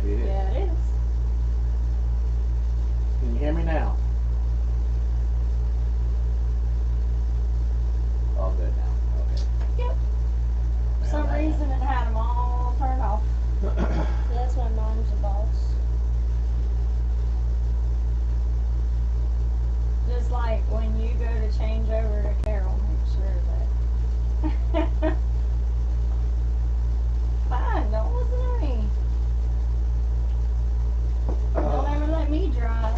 Maybe it is. Yeah, it is. Can you hear me now? All good now. Okay. Yep. For some reason it had them all turned off. That's why mom's a boss. Just like when you go to change over to Carol, make sure that. Fine, don't listen to me. Don't ever let me drive.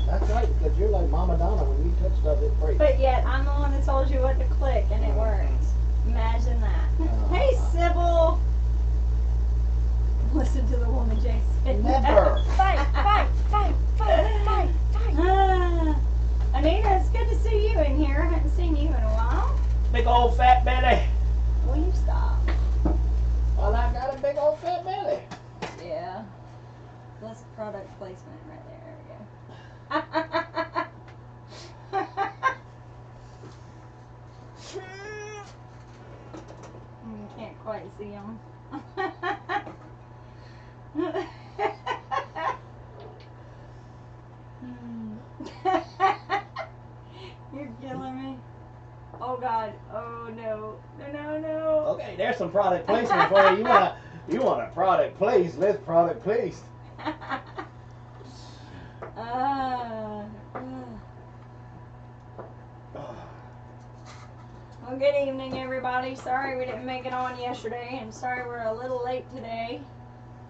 That's right, because you're like Mama Donna. When you touch stuff, it breaks. But yet, I'm the one that told you what to click and it worked. Imagine that. Hey, Sybil! Listen to the woman Jason. Never. Fight, fight, fight, fight, fight, fight. Anita, it's good to see you in here. I haven't seen you in a while. Big old fat belly. Will you stop? Well, I got a big old fat belly. Yeah. That's product placement right there. There we go. You can't quite see them. You're killing me. Oh God. Oh no. No. Okay, there's some product placement for you. You want a product place? Let's product place. Well, good evening, everybody. Sorry we didn't make it on yesterday, and sorry we're a little late today.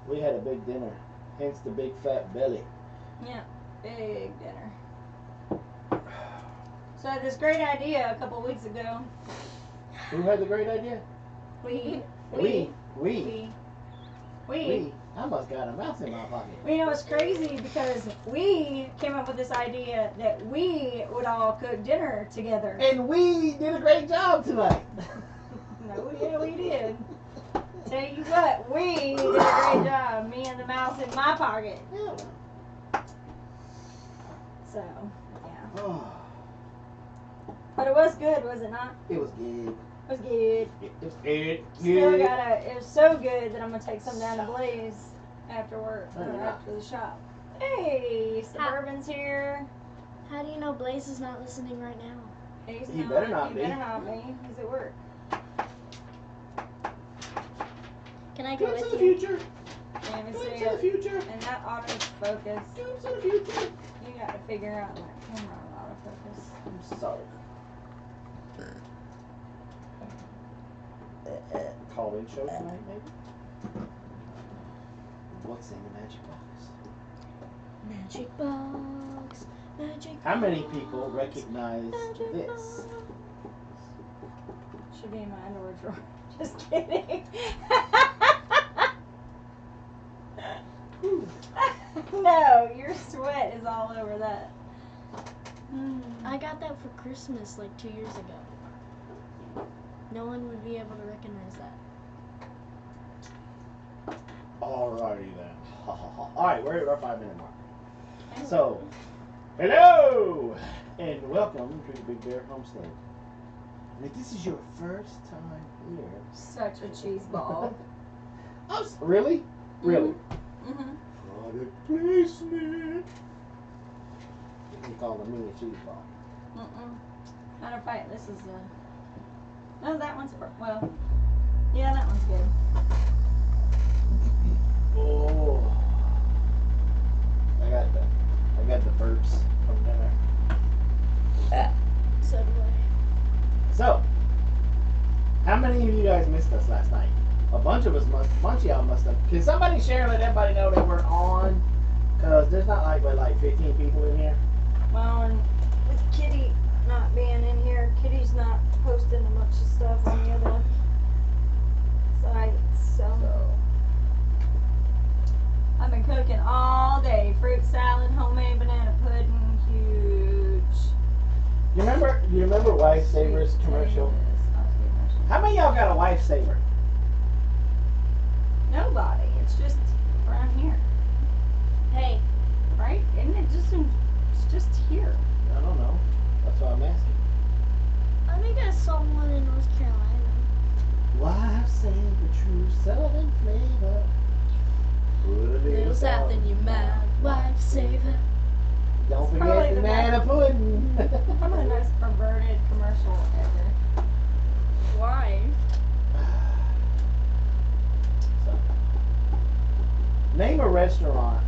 We had a big dinner, hence the big fat belly. Yeah, big dinner. So I had this great idea a couple weeks ago. Who had the great idea? We. I must got a mouse in my pocket. You know, it's crazy because we came up with this idea that we would all cook dinner together. And we did a great job tonight. No, yeah, we did. Tell you what, we did a great job. Me and the mouse in my pocket. Yeah. So, yeah. Oh, But it was good, was it not? it was good. It was good. It was good. Still it was so good that I'm gonna take some down to Blaze after work or Yeah. after the shop. Hey, Suburban's here. How do you know Blaze is not listening right now? He's He better not he be. better not be. He's at work. Can I go Go to with the you? future. Let me Go see to the it. future. And that autofocus. Go to the future. You got to figure out that camera autofocus. I'm sorry. Call-in show tonight, maybe? What's in the magic box? Magic box. Magic How many box, people recognize magic this? box. Should be in my underwear drawer. Just kidding. No, your sweat is all over that. I got that for Christmas like 2 years ago. No one would be able to recognize that. Alrighty then. Alright, we're at our 5-minute mark. So, hello! And welcome to the Big Bear Homestead. And if this is your first time here... Such a cheese ball. Oh, really? Really? Mm-hmm. Product placement. You call me a cheese ball. Matter of fact, this is no, that one's well. Yeah, that one's good. Oh, I got the burps from dinner. So do I. So, how many of you guys missed us last night? A bunch of y'all must have. Can somebody share and let everybody know that we're on? Cause there's not like 15 people in here. Well, and with Kitty not being in here, Kitty's not posting a bunch of stuff on the other sites, so. I've been cooking all day. Fruit salad, homemade banana pudding, huge. You remember Lifesavers commercial? How many of y'all got a Lifesaver? Nobody. It's just around here, Hey, right? Isn't it just it's just here? I don't know. That's what I'm asking. I think I saw one in North Carolina. Lifesaver, true southern flavor. Put a Little south in your mouth, wife saver. Don't It's probably forget the the banana pudding. Probably the most perverted commercial ever. Why? So, name a restaurant,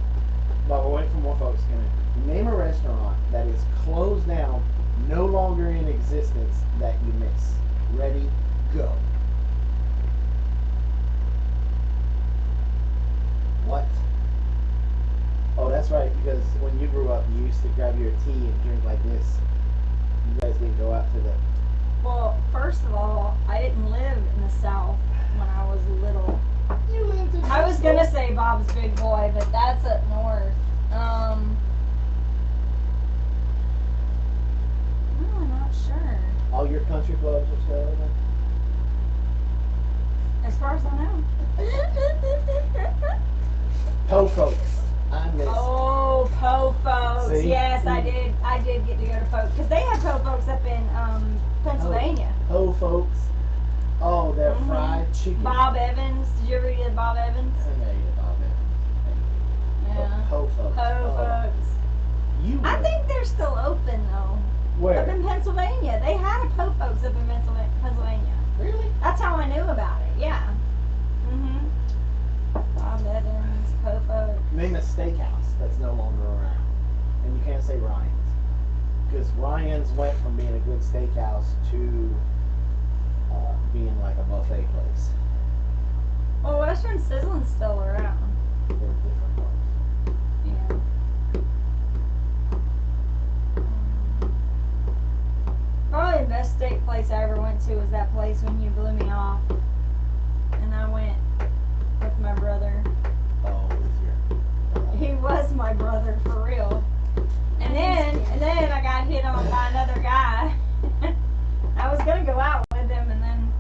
but we're waiting for more folks to come in. Name a restaurant that is closed down, no longer in existence, that you miss. Ready, go. What? Oh, that's right, because when you grew up, you used to grab your tea and drink like this. You guys didn't go out to the... Well, first of all, I didn't live in the South when I was little. You lived in... I was gonna say Bob's Big Boy, but that's up north. I'm really not sure. All your country clubs are still open? As far as I know. Po folks. I miss... Oh, Po Folks. See? Yes, I did get to go to Po, because they had Po Folks up in Pennsylvania. Po folks. Oh, their Mhm. fried chicken. Bob Evans. Did you ever eat at Bob Evans? I know you Bob Evans. Yeah. Po folks. Po Folks. You I were- think they're still open though. Up Where? in Pennsylvania. They had a Po Folks up in Pennsylvania. Really? That's how I knew about it. Yeah. Mhm. Bob Evans, Po Folks. Name a steakhouse that's no longer around. And you can't say Ryan's. Because Ryan's went from being a good steakhouse to being like a buffet place. Well, Western Sizzling's still around. They're different ones. Yeah. Probably the best steak place I ever went to was that place when you blew me off. And I went with my brother. Oh, with your... He was my brother for real. And then I got hit on by another guy. I was gonna go out with him, and then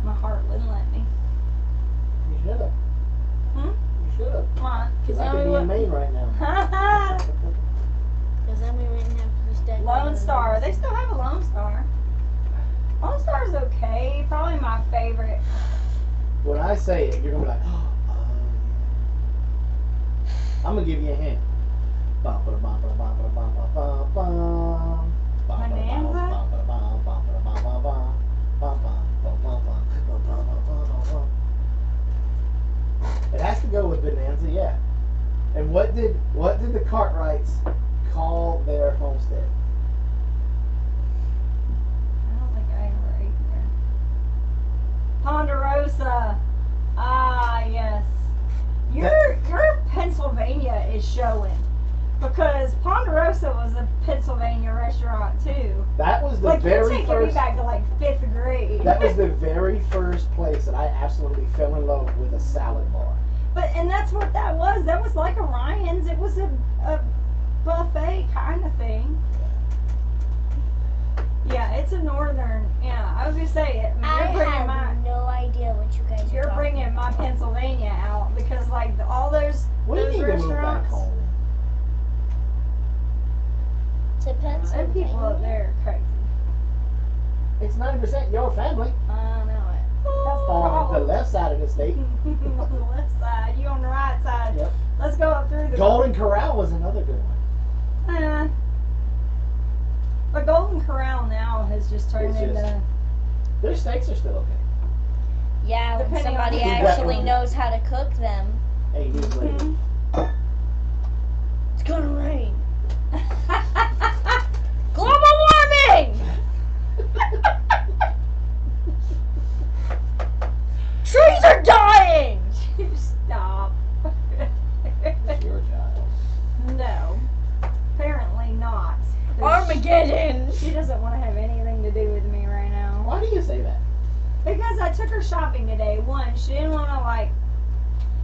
my heart wouldn't let me. You should have. Hmm? You should have. Why? Because I now could we be in went- Maine right now. Because then we wouldn't have to stay. Lone Star. They still have a Lone Star. Lone Star's okay. Probably my favorite. When I say it, you're going to be like, oh, yeah. I'm going to give you a hint. It has to go with Bonanza, yeah. And what did the Cartwrights call their homestead? I don't think I ever ate there. Ponderosa. Ah, yes. Your Pennsylvania is showing. Because Ponderosa was a Pennsylvania restaurant too. That was the Like you're very taking me first. back to like 5th grade. That was the very first place that I absolutely fell in love with a salad bar. and that's what that was. That was like a Ryan's. It was a buffet kind of thing. Yeah, it's a northern. Yeah, I was gonna say it. I You're bringing have my. no idea what you guys are You're talking bringing my Pennsylvania out because like all those We those need to move back restaurants. home. to And Pennsylvania. people up there are crazy. It's 90% your family. I know it. That's the On the problem. left side of the state. On the left side, you on the right side. Yep. Let's go up through the Golden Corral was another good one. But Golden Corral now has just turned It's just- into. Their steaks are still okay. Yeah, when Depending on somebody who you actually got. knows how to cook them. Hey, news lady. Mhm. It's gonna rain. Global warming! Trees are dying! You stop. It's your child. No. Apparently not. Armageddon! She doesn't want to have anything to do with me right now. Why do you say that? Because I took her shopping today. One, she didn't want to like.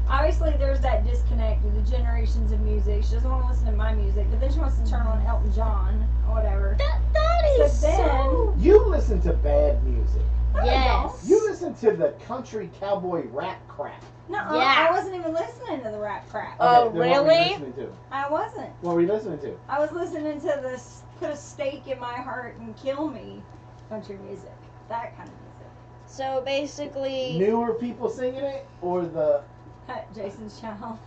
Obviously, there's that disconnect with the generations of music. She doesn't want to listen to my music, but then she wants to turn on Elton John or whatever. That is So then- so... You listen to bad music. No, I Yes. don't. You listen to the country cowboy rap crap. No, Yeah. I wasn't even listening to the rap crap. Oh, then what were you really? listening to? I wasn't. What were you listening to? I was listening to this "Put a Stake in My Heart and Kill Me" country music. That kind of music. So basically... Newer people singing it or the Jason's child.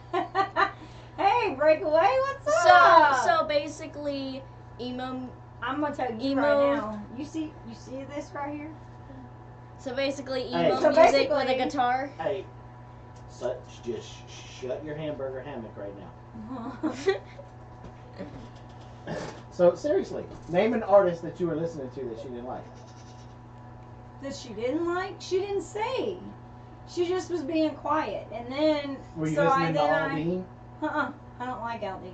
Hey, Breakaway, what's up? So basically, emo. I'm gonna tell you emo- right now. You see this right here? So basically, Hey. emo So music with a basically- guitar. Hey, just shut your hamburger hammock right now. So seriously, name an artist that you were listening to that she didn't like. That she didn't like? She didn't say. She just was being quiet, and then Were you so listening to I Aldine? I don't like Aldine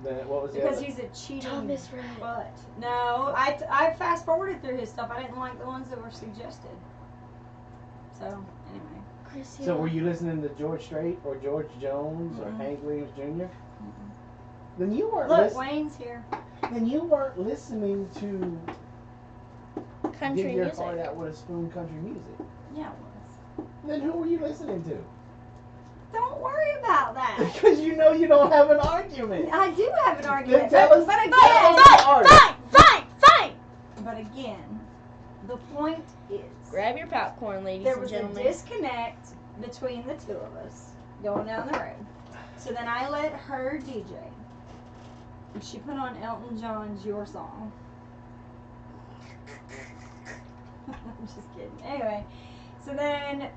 Then what was the because other? he's a cheating Thomas Rhett. butt. No, I fast forwarded through his stuff. I didn't like the ones that were suggested. So anyway. Chris, So were you listening to George Strait or George Jones or Mm-mm. Hank Williams Jr.? Then you weren't Look, listening. Wayne's here. Then you weren't listening to Country Give Your music. Heart Out with a Spoon country music. Yeah, it was. Then who were you listening to? Don't worry about that. Because you know you don't have an argument. I do have an argument, tell us- but tell us again, the artist. Fine. but again, the point is Grab your popcorn, ladies there and was a gentlemen. disconnect between the two of us going down the road. So then I let her DJ. And she put on Elton John's Your Song. I'm just kidding. Anyway, so then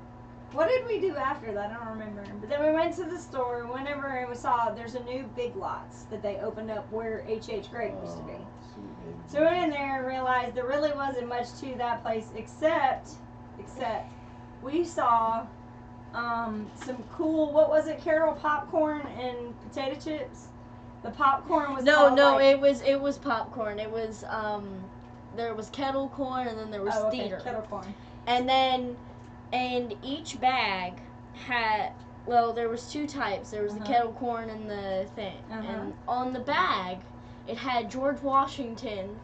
what did we do after that? I don't remember. But then we went to the store. Whenever and we saw there's a new Big Lots that they opened up where H.H. Gregg used to be. Sweet baby. So we went in there and realized there really wasn't much to that place except we saw some cool, what was it, Carol, popcorn and potato chips? The popcorn was No, called, like, it was popcorn. It was there was kettle corn and then there was theater. kettle corn. And each bag had, well, there was two types. There was the Uh-huh. kettle corn and the thing. Uh-huh. And on the bag, it had George Washington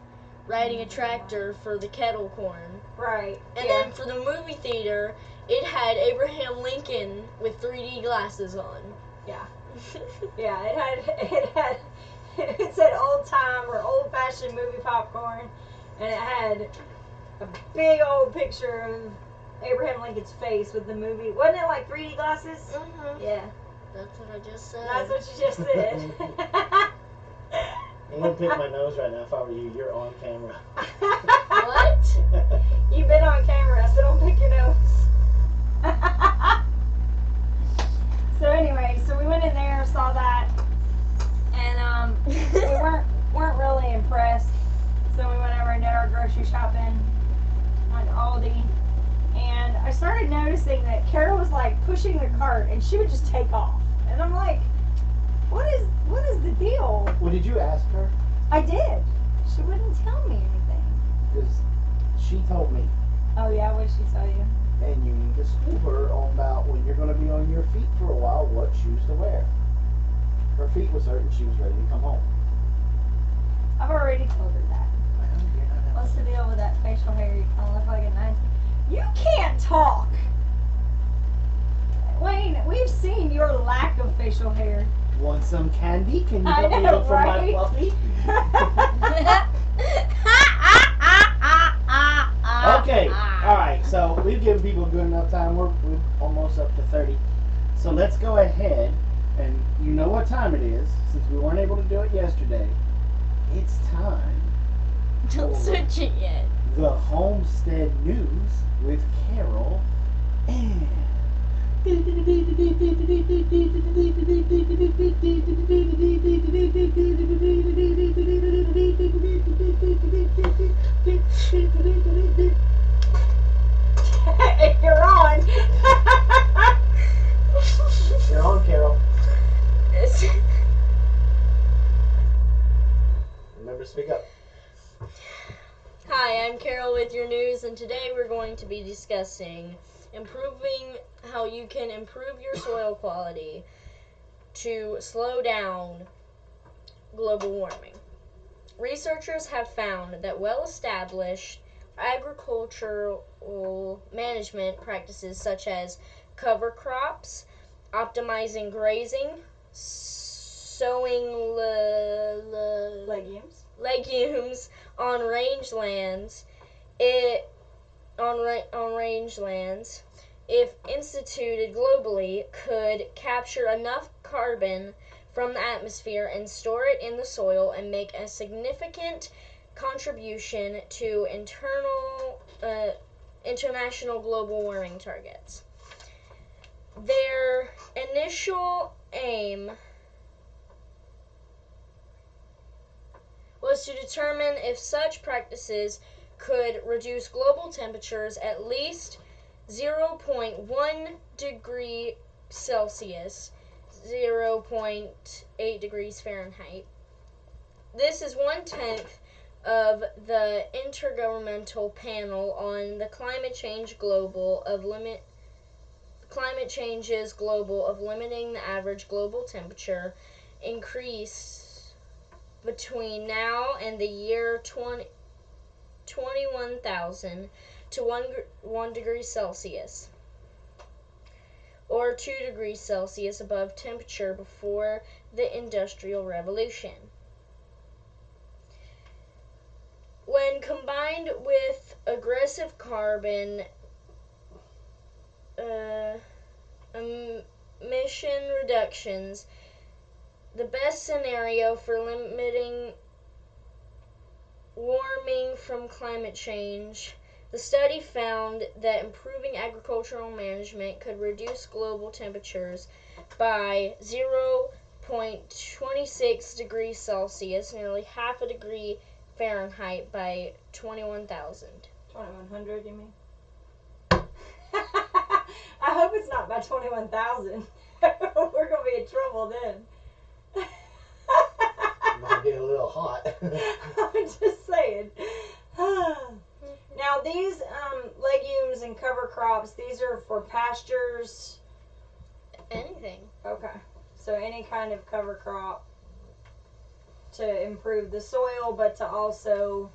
riding a tractor for the kettle corn. Right. And then for the movie theater, it had Abraham Lincoln with 3D glasses on. Yeah. Yeah, it said old time or old fashioned movie popcorn, and it had a big old picture of Abraham Lincoln's face with the movie. Wasn't it like 3D glasses? Mm-hmm. Yeah, That's what I just said. that's what you just said. I'm gonna pick my nose right now. If I were you, you're on camera. What? You've been on camera, so don't pick your nose. So anyway, so we went in there, saw that, and we weren't really impressed. So we went over and did our grocery shopping, went to Aldi, and I started noticing that Carol was like pushing the cart, and she would just take off, and I'm like, what is the deal? Well, did you ask her? I did. She wouldn't tell me anything. Because she told me. Oh yeah, what did she tell you? And you need to school her on about when you're going to be on your feet for a while, what shoes to wear. Her feet was hurting, she was ready to come home. I've already told her that. What's the deal with that facial hair? You kind of look like a nice. You can't talk. Wayne, we've seen your lack of facial hair. Want some candy? Can you I help me know, look for my right? puppy? Okay, alright, so we've given people good enough time. We're almost up to 30. So let's go ahead, and you know what time it is, since we weren't able to do it yesterday. It's time Don't switch it yet. the Homestead News with Carol and You're on. You're on, Carol. Remember to speak up. Hi, I'm Carol with your news, and today we're going to be discussing improving how you can improve your soil quality to slow down global warming. Researchers have found that well-established agricultural management practices such as cover crops, optimizing grazing, sowing legumes on rangelands, if instituted globally, could capture enough carbon from the atmosphere and store it in the soil and make a significant contribution to international global warming targets. Their initial aim was to determine if such practices could reduce global temperatures at least 0.1 degree Celsius, 0.8 degrees Fahrenheit. This is 1/10 of the Intergovernmental Panel on the Climate Change's Global of limiting the average global temperature increase between now and the year 21,000 to 1 degree Celsius, or 2 degrees Celsius above temperature before the Industrial Revolution. When combined with aggressive carbon emission reductions, the best scenario for limiting warming from climate change, the study found that improving agricultural management could reduce global temperatures by 0.26 degrees Celsius, nearly half a degree Fahrenheit, by 21,000. 2100, you mean? I hope it's not by 21,000. We're going to be in trouble then. Might get a little hot. I'm just saying. Now, these legumes and cover crops, these are for pastures? Anything. Okay. So any kind of cover crop to improve the soil, but to also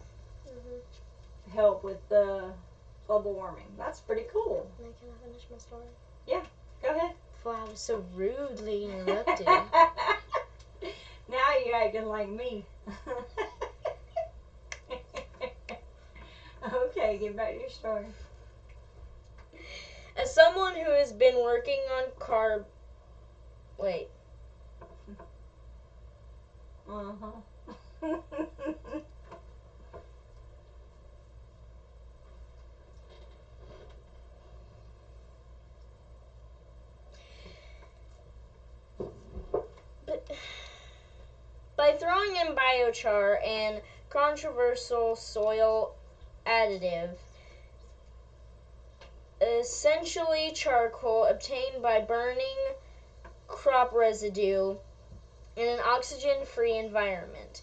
help with the global warming. That's pretty cool. Can I finish my story? Yeah, go ahead. Before I was so rudely interrupted. Now you're acting like me. Okay, get back to your story. As someone who has been working on by throwing in biochar and controversial soil additive, essentially charcoal obtained by burning crop residue in an oxygen-free environment.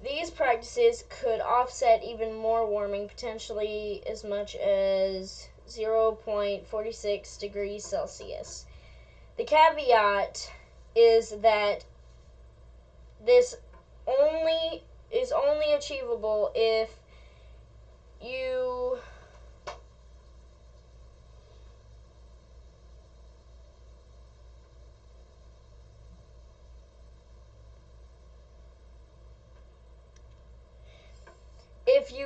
These practices could offset even more warming, potentially as much as 0.46 degrees Celsius. The caveat is that this is only achievable if you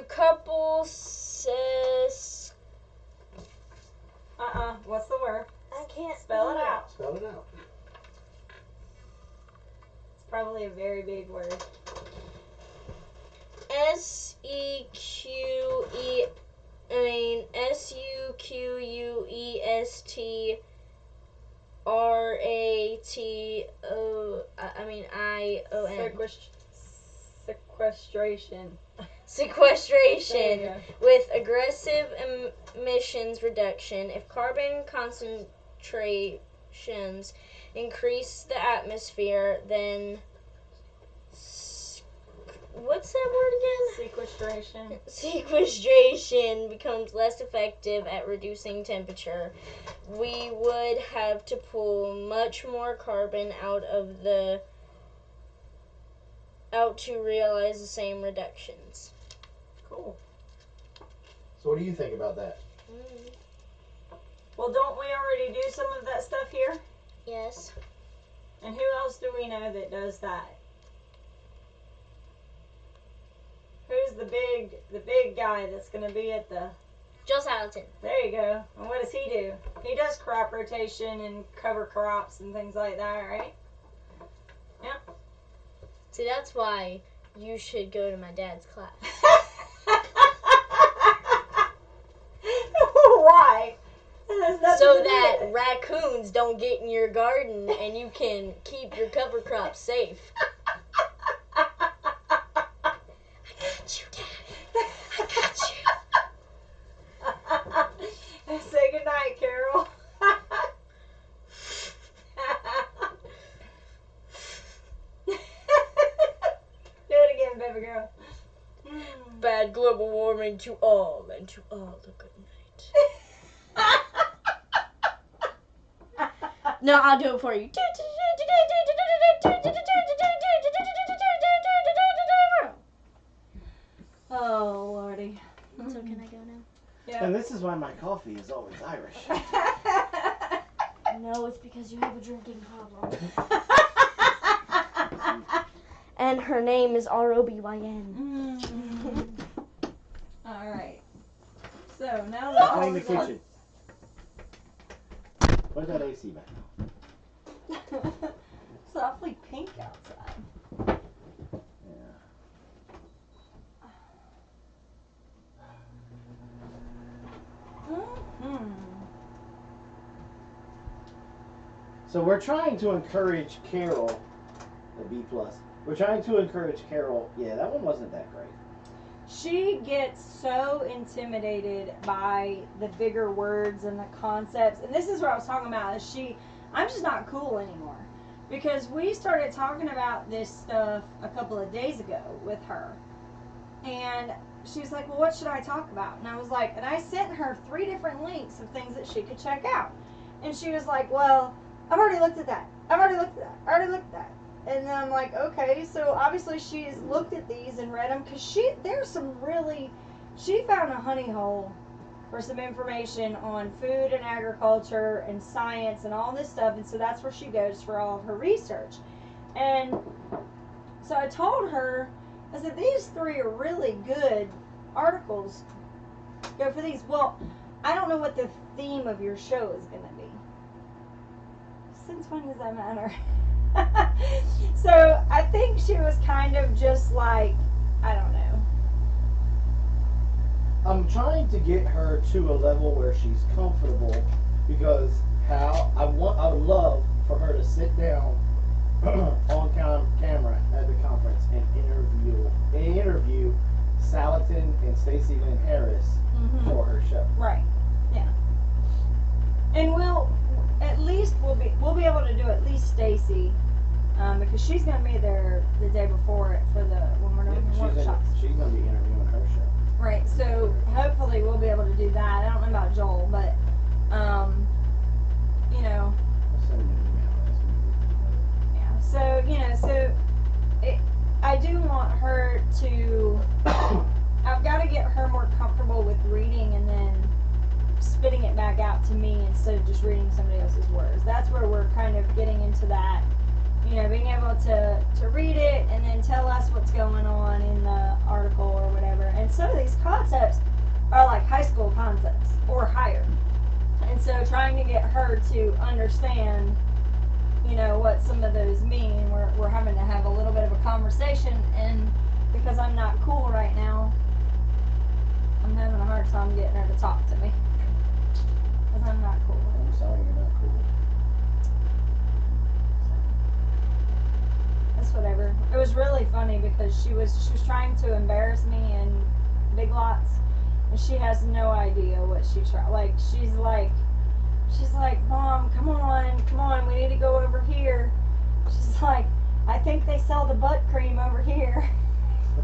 couple what's the word? I can't Spell it out. Spell it out. It's probably a very big word. SEQUESTRATION. Sequestration. Sequestration with aggressive emissions reduction. If carbon concentrations increase the atmosphere, then what's that word again? Sequestration. Sequestration becomes less effective at reducing temperature. We would have to pull much more carbon out to realize the same reductions. Cool. So what do you think about that? Well, don't we already do some of that stuff here? Yes. And who else do we know that does that? Who's the big guy that's going to be at the Just out of 10. There you go. And what does he do? He does crop rotation and cover crops and things like that, right? Yeah. See, that's why you should go to my dad's class. Why? So that raccoons don't get in your garden and you can keep your cover crops safe. I got you, Daddy. I got you. Say goodnight, Carol. Do it again, baby girl. Bad global warming to all, and to all a good night. No, I'll do it for you. Oh, Lordy. So can I go now? Yeah. And this is why my coffee is always Irish. No, it's because you have a drinking problem. And her name is Robyn. All right. So now that Clean the kitchen. Where's that AC back now? it's awfully pink outside. Yeah. So we're trying to encourage Carol, the B+. We're trying to encourage Carol. Yeah, that one wasn't that great. She gets so intimidated by the bigger words and the concepts. And this is what I was talking about. I'm just not cool anymore. Because we started talking about this stuff a couple of days ago with her. And she was like, well, what should I talk about? And I was like, and I sent her 3 different links of things that she could check out. And she was like, well, I've already looked at that. I've already looked at that. I already looked at that. And then I'm like, okay, so obviously she's looked at these and read them because she found a honey hole for some information on food and agriculture and science and all this stuff, and so that's where she goes for all of her research. And so I told her, I said, these 3 are really good articles. Go for these. Well, I don't know what the theme of your show is going to be. Since when does that matter? So I think she was kind of just like, I don't know. I'm trying to get her to a level where she's comfortable because I would love for her to sit down on camera at the conference and interview Salatin and Stacey Lynn Harris for her show. Right. Yeah. And we'll be able to do at least Stacey, because she's gonna be there the day before it for when we're doing the workshops. She's gonna be interviewing her show. Right. So hopefully we'll be able to do that. I don't know about Joel, but you know. I'll send him an email. Yeah. So I do want her to. I've got to get her more comfortable with reading and then spitting it back out to me instead of just reading somebody else's words. That's where we're kind of getting into that, being able to read it and then tell us what's going on in the article or whatever. And some of these concepts are like high school concepts or higher. And so trying to get her to understand, what some of those mean, we're having to have a little bit of a conversation, and because I'm not cool right now, I'm having a hard time getting her to talk to me. Because I'm not cool. I'm sorry you're not cool. That's whatever. It was really funny because she was trying to embarrass me in Big Lots, and she has no idea what she tried. She's like, Mom, come on, we need to go over here. She's like, I think they sell the butt cream over here.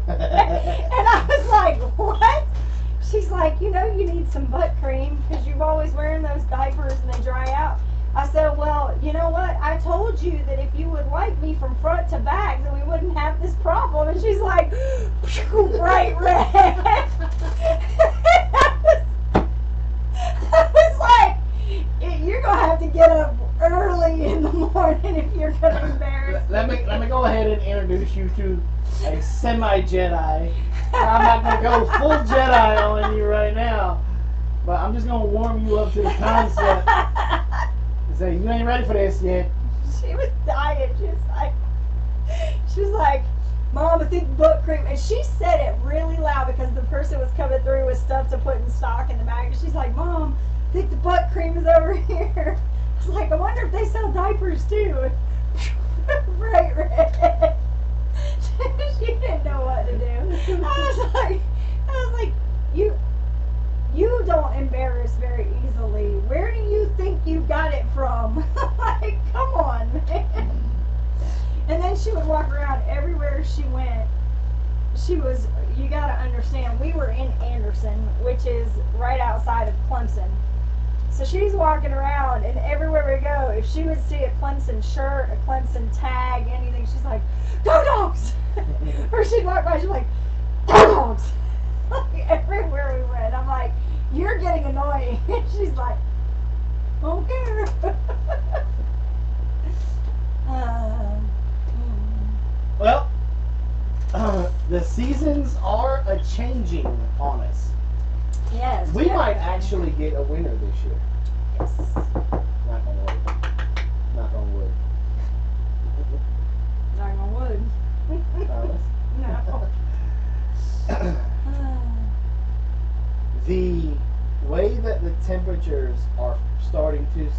And I was like, what? She's like, you need some butt cream because you're always wearing those diapers and they dry out. I said, well, you know what? I told you that if you would like me from front to back, then we wouldn't have this problem. And she's like, bright red. I was like, you're going to have to get up early in the morning if you're going to embarrass me. Let me go ahead and introduce you to a semi-Jedi. I'm not going to go full Jedi on you right now. But I'm just gonna warm you up to the concept and say you ain't ready for this yet. She was dying. She was like, Mom, I think butt cream. And she said it really loud because the person was coming through with stuff to put in stock in the bag. And she's like, Mom, I think the butt cream is over here. I was like, I wonder if they sell diapers too. Bright red. She didn't know what to do. I was like, you don't embarrass very easily. Where do you think you got it from? Like, come on, man. And then she would walk around everywhere she went. You gotta understand, we were in Anderson, which is right outside of Clemson. So she's walking around, and everywhere we go, if she would see a Clemson shirt, a Clemson tag, anything, she's like, "Go Dogs!" Or she'd walk by, she's like, "Go Dogs!" Like, everywhere we went, I'm like, "You're getting annoying." And she's like, "Don't care." Well, the seasons are a changing on us. Yes. We might actually get a winner this year. Yes. Knock on wood. Knock on wood. Knock on wood. Promise. No. The way that the temperatures are starting to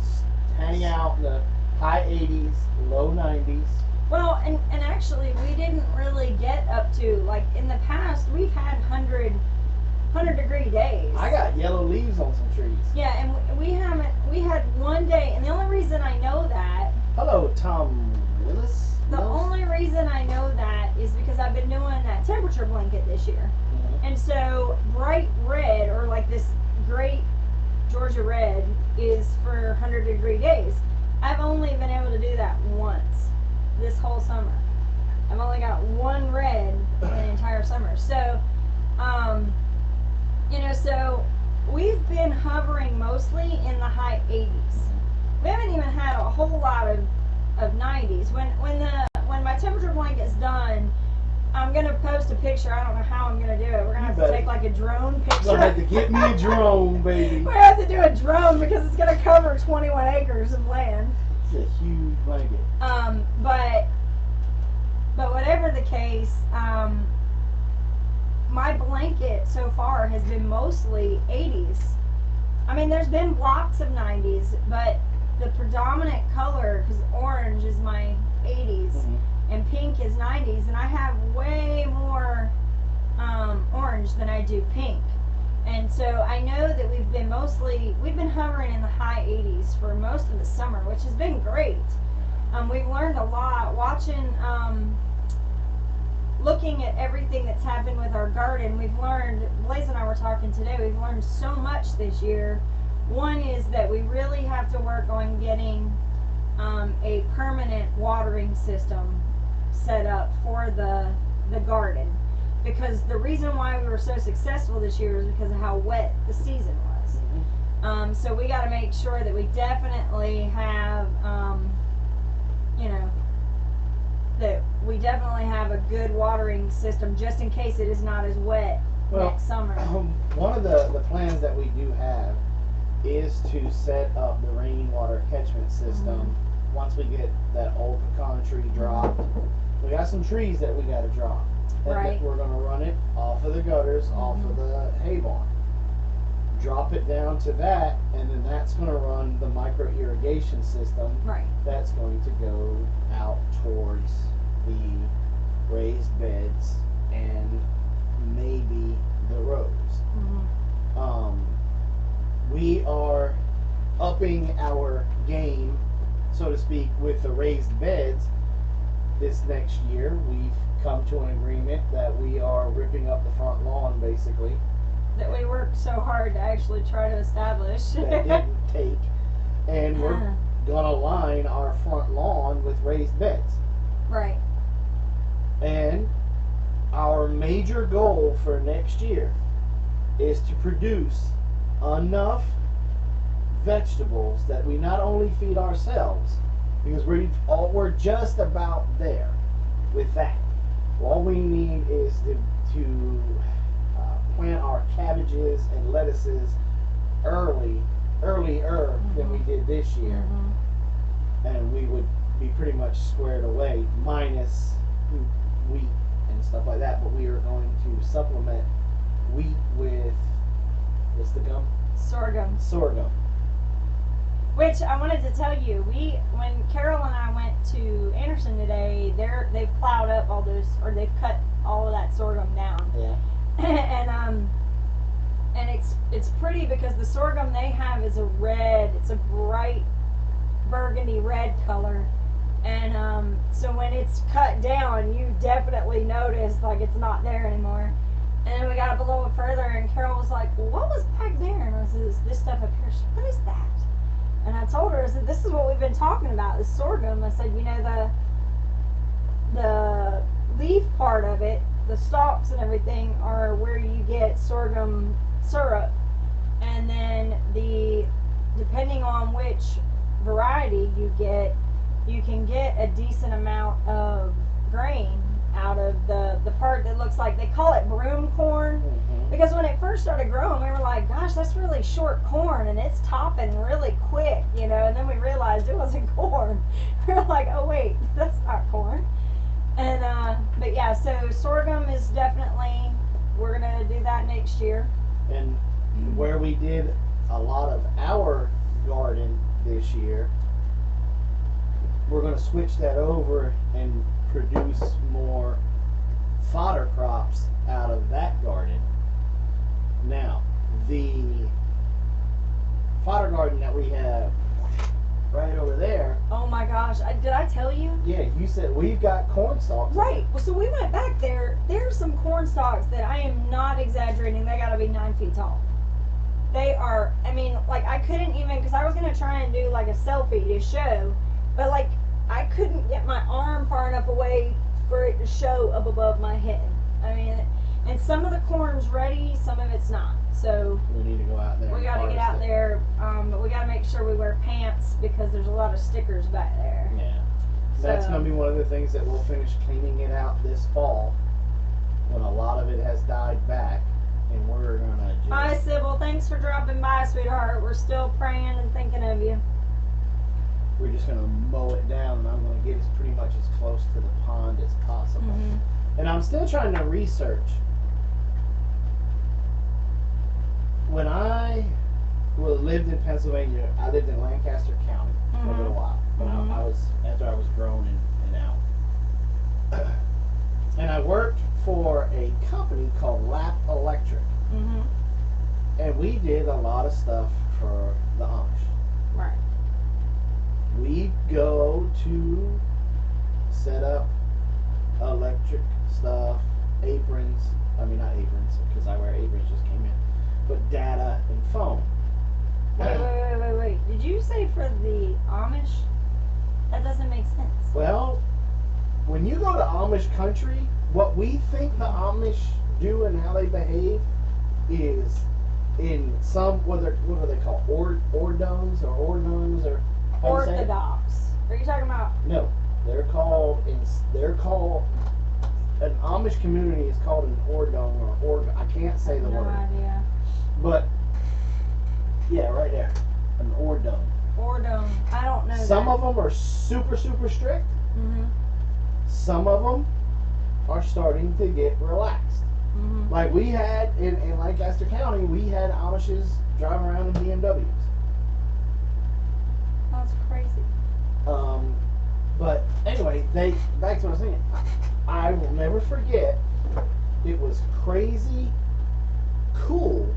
hang out in the high 80s, low 90s. Well, and actually, we didn't really get up to, like, in the past, we've had 100-degree days. I got yellow leaves on some trees. Yeah, and we had one day, and the only reason I know that, Hello, Tom Willis. the only reason I know that is because I've been doing that temperature blanket this year. Mhm. And so, bright red, or like this great Georgia red, is for 100-degree days. I've only been able to do that once this whole summer. I've only got one red in the entire summer. So, so we've been hovering mostly in the high 80s. We haven't even had a whole lot of 90s. When my temperature blanket's done, I'm gonna post a picture. I don't know how I'm gonna do it. We're gonna have to take like a drone picture. You're gonna have to get me a drone, baby. We're gonna have to do a drone because it's gonna cover 21 acres of land. It's a huge blanket. But whatever the case, my blanket so far has been mostly 80s. I mean, there's been blocks of 90s, but the predominant color, because orange is my 80s, Mhm. and pink is 90s, and I have way more orange than I do pink. And so I know that we've been hovering in the high 80s for most of the summer, which has been great. We've learned a lot watching, looking at everything that's happened with our garden. We've learned, Blaze and I were talking today, we've learned so much this year. One is that we really have to work on getting a permanent watering system set up for the garden. Because the reason why we were so successful this year is because of how wet the season was. Mm-hmm. So we got to make sure that we definitely have, that we definitely have a good watering system just in case it is not as wet next summer. One of the plans that we do have is to set up the rainwater catchment system once we get that old pecan tree dropped. We got some trees that we got to drop. And Right. we're going to run it off of the gutters, off of the hay barn. Drop it down to that, and then that's going to run the micro irrigation system. Right. That's going to go out towards the raised beds and maybe the rows. We are upping our game, so to speak, with the raised beds this next year. We've come to an agreement that we are ripping up the front lawn, basically. That we worked so hard to actually try to establish. That didn't take. And we're going to line our front lawn with raised beds. Right. And our major goal for next year is to produce enough vegetables that we not only feed ourselves, because we're just about there with that. All we need is to plant our cabbages and lettuces earlier than we did this year, and we would be pretty much squared away, minus wheat and stuff like that. But we are going to supplement wheat with, what's the gum? Sorghum. Sorghum. Which I wanted to tell you, when Carol and I went to Anderson today, they've plowed up all those, or they've cut all of that sorghum down. Yeah. and it's pretty because the sorghum they have is a red, it's a bright burgundy red color, and so when it's cut down, you definitely notice like it's not there anymore. And then we got up a little bit further, and Carol was like, well, "What was back there?" And I said, "This stuff up here." She said, "What is that?" And I told her, I said, "This is what we've been talking about, this sorghum." I said, "You know, the leaf part of it, the stalks and everything, are where you get sorghum syrup, and then depending on which variety you get, you can get a decent amount of grain out of the part that looks like, they call it broom corn, because when it first started growing, we were like, gosh, that's really short corn, and it's topping really quick, you know, and then we realized it wasn't corn. We were like, oh wait, that's not corn. And but yeah, so sorghum is definitely, we're gonna do that next year. And where we did a lot of our garden this year, we're going to switch that over and produce more fodder crops out of that garden. Now, the fodder garden that we have right over there. Oh my gosh, did I tell you? Yeah, you said we've got corn stalks. Right. Well, so we went back there. There's some corn stalks that I am not exaggerating. They got to be 9 feet tall. They are, I mean, like I couldn't even, because I was going to try and do like a selfie to show, but like I couldn't get my arm far enough away for it to show up above my head. I mean, and some of the corn's ready, some of it's not. So we need to go out there. we got to get out there, but we got to make sure we wear pants because there's a lot of stickers back there. Yeah. That's going to be one of the things that we'll finish cleaning it out this fall when a lot of it has died back, and we're going to just... Hi, Sybil. Thanks for dropping by, sweetheart. We're still praying and thinking of you. We're just going to mow it down, and I'm going to get as pretty much as close to the pond as possible. And I'm still trying to research. When I lived in Pennsylvania, I lived in Lancaster County for a little while. When I was, after I was grown and out. And I worked for a company called Lap Electric. And we did a lot of stuff for the Amish. Right. We go to set up electric stuff, aprons. I mean, not aprons, because I wear aprons, just came in. But data and phone. Wait. Did you say for the Amish? That doesn't make sense. Well, when you go to Amish country, what we think the Amish do and how they behave is in some, what are they called? Ordungs or ordungs or Orthodox. Are you talking about? No, they're called an Amish community is called an ordung or I can't say the word. No idea. But yeah, right there, an ordung. Ordung. I don't know. Some of them are super strict. Some of them are starting to get relaxed. Like we had in Lancaster County, we had Amishes driving around in BMWs. That's crazy. But anyway, back to what I was saying. I will never forget. It was crazy cool.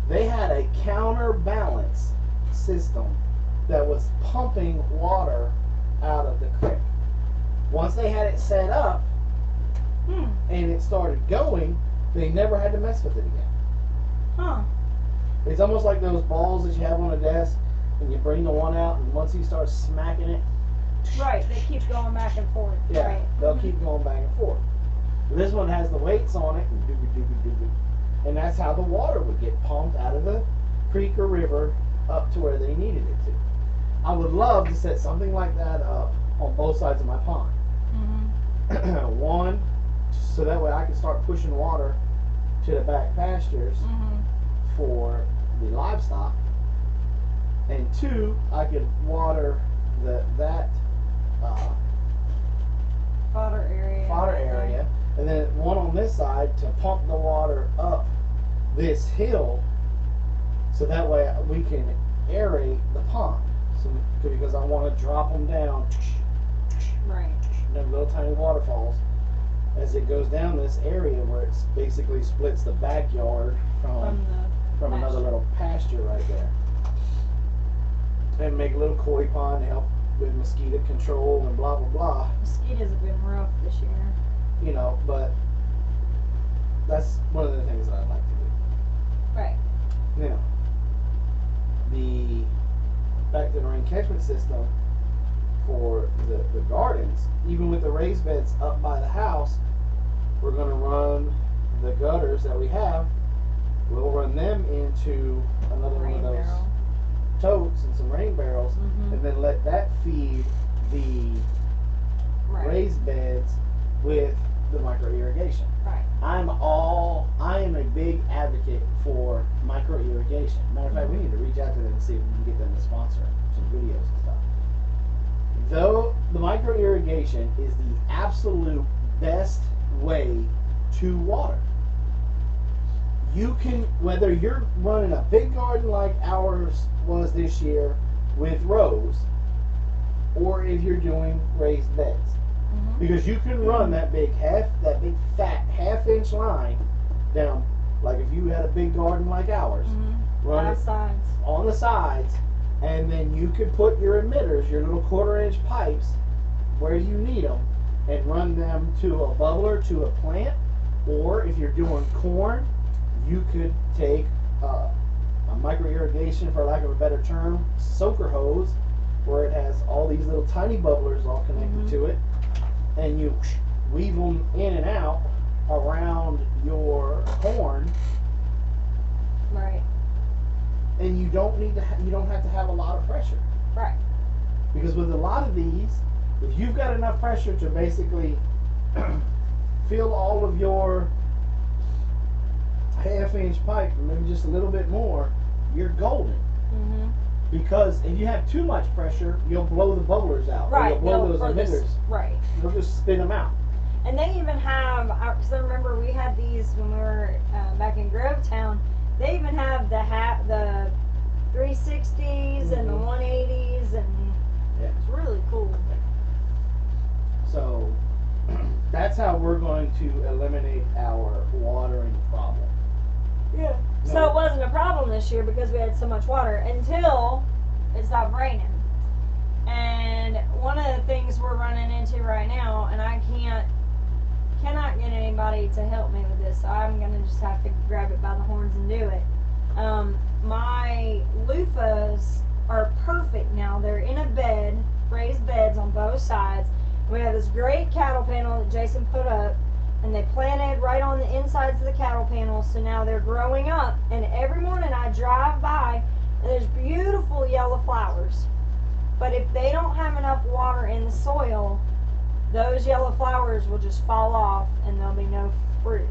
They had a counterbalance system that was pumping water out of the creek. Once they had it set up and it started going, they never had to mess with it again. It's almost like those balls that you have on a desk and you bring the one out, and once you start smacking it, right, they keep going back and forth. yeah, Right. they'll keep going back and forth. This one has the weights on it, and dooby, and that's how the water would get pumped out of the creek or river up to where they needed it to. I would love to set something like that up on both sides of my pond. One, so that way I can start pushing water to the back pastures for the livestock, and 2, I could water that Fodder area. fodder area, and then one on this side to pump the water up this hill, so that way we can aerate the pond. So because I want to drop them down, Right. them little tiny waterfalls, as it goes down this area where it basically splits the backyard from From another pasture. little pasture right there, and make a little koi pond to help with mosquito control and blah blah blah. Mosquitoes have been rough this year. You know, but that's one of the things that I'd like to do. Right. Now, back to the rain catchment system for the gardens, even with the raised beds up by the house, we're going to run the gutters that we have, we'll run them into another Rain one of those barrel. totes and some rain barrels, Mhm. and then let that feed the Right. raised beds with the micro irrigation. Right. I am a big advocate for micro irrigation. Matter of fact, we need to reach out to them and see if we can get them to sponsor some videos and stuff. Though the micro irrigation is the absolute best way to water. You can, whether you're running a big garden like ours was this year with rows, or if you're doing raised beds. Mhm. Because you can run that big fat half-inch line down, like if you had a big garden like ours, Mhm. run Both it sides. on the sides, and then you could put your emitters, your little 1/4-inch pipes, where you need them, and run them to a bubbler to a plant. Or if you're doing corn, you could take a micro irrigation, for lack of a better term, soaker hose, where it has all these little tiny bubblers all connected Mhm. to it, and you weave them in and out around your corn, Right. and you don't have to have a lot of pressure. Right. Because with a lot of these, if you've got enough pressure to basically fill all of your half-inch pipe, maybe just a little bit more, you're golden. Mhm. Because if you have too much pressure, you'll blow the bubblers out. Or Right. you'll blow those or this- emitters. Right. You'll just spin them out. And they even have, because I remember we had these when we were back in Grovetown. They even have the 360s and the Mhm. 180s, and Yeah. it's really cool. So that's how we're going to eliminate our watering problem. Yeah. No. So it wasn't a problem this year because we had so much water until it stopped raining. And one of the things we're running into right now, and I cannot get anybody to help me with this, so I'm gonna just have to grab it by the horns and do it. My loofahs are perfect now. They're in a bed, raised beds on both sides. We have this great cattle panel that Jason put up, and they planted right on the insides of the cattle panel, so now they're growing up. And every morning I drive by, and there's beautiful yellow flowers. But if they don't have enough water in the soil, those yellow flowers will just fall off and there'll be no fruit.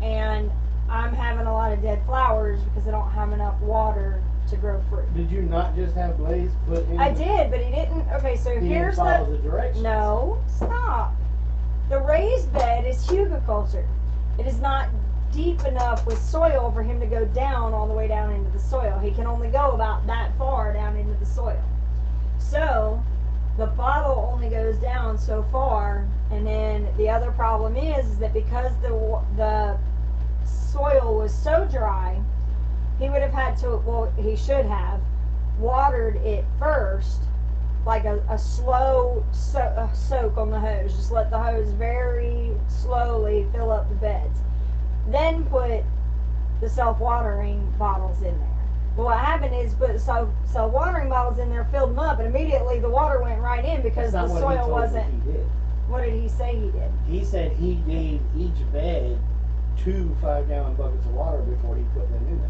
And I'm having a lot of dead flowers because I don't have enough water to grow fruit. Did you not just have Blaze put in? I did, but he didn't. Okay, so He didn't here's follow the. the directions. No, stop. The raised bed is hugiculture. It is not deep enough with soil for him to go down all the way down into the soil. He can only go about that far down into the soil. So the bottle only goes down so far, and then the other problem is that because the soil was so dry, he would have had to, well, he should have watered it first, like a slow soak on the hose. Just let the hose very slowly fill up the beds. Then put the self-watering bottles in there. Well, what happened is put the self-watering bottles in there, filled them up, and immediately the water went right in because That's the not what he soil told me wasn't. He did. What did he say he did? He said he gave each bed 2 5-gallon buckets of water before he put them in there.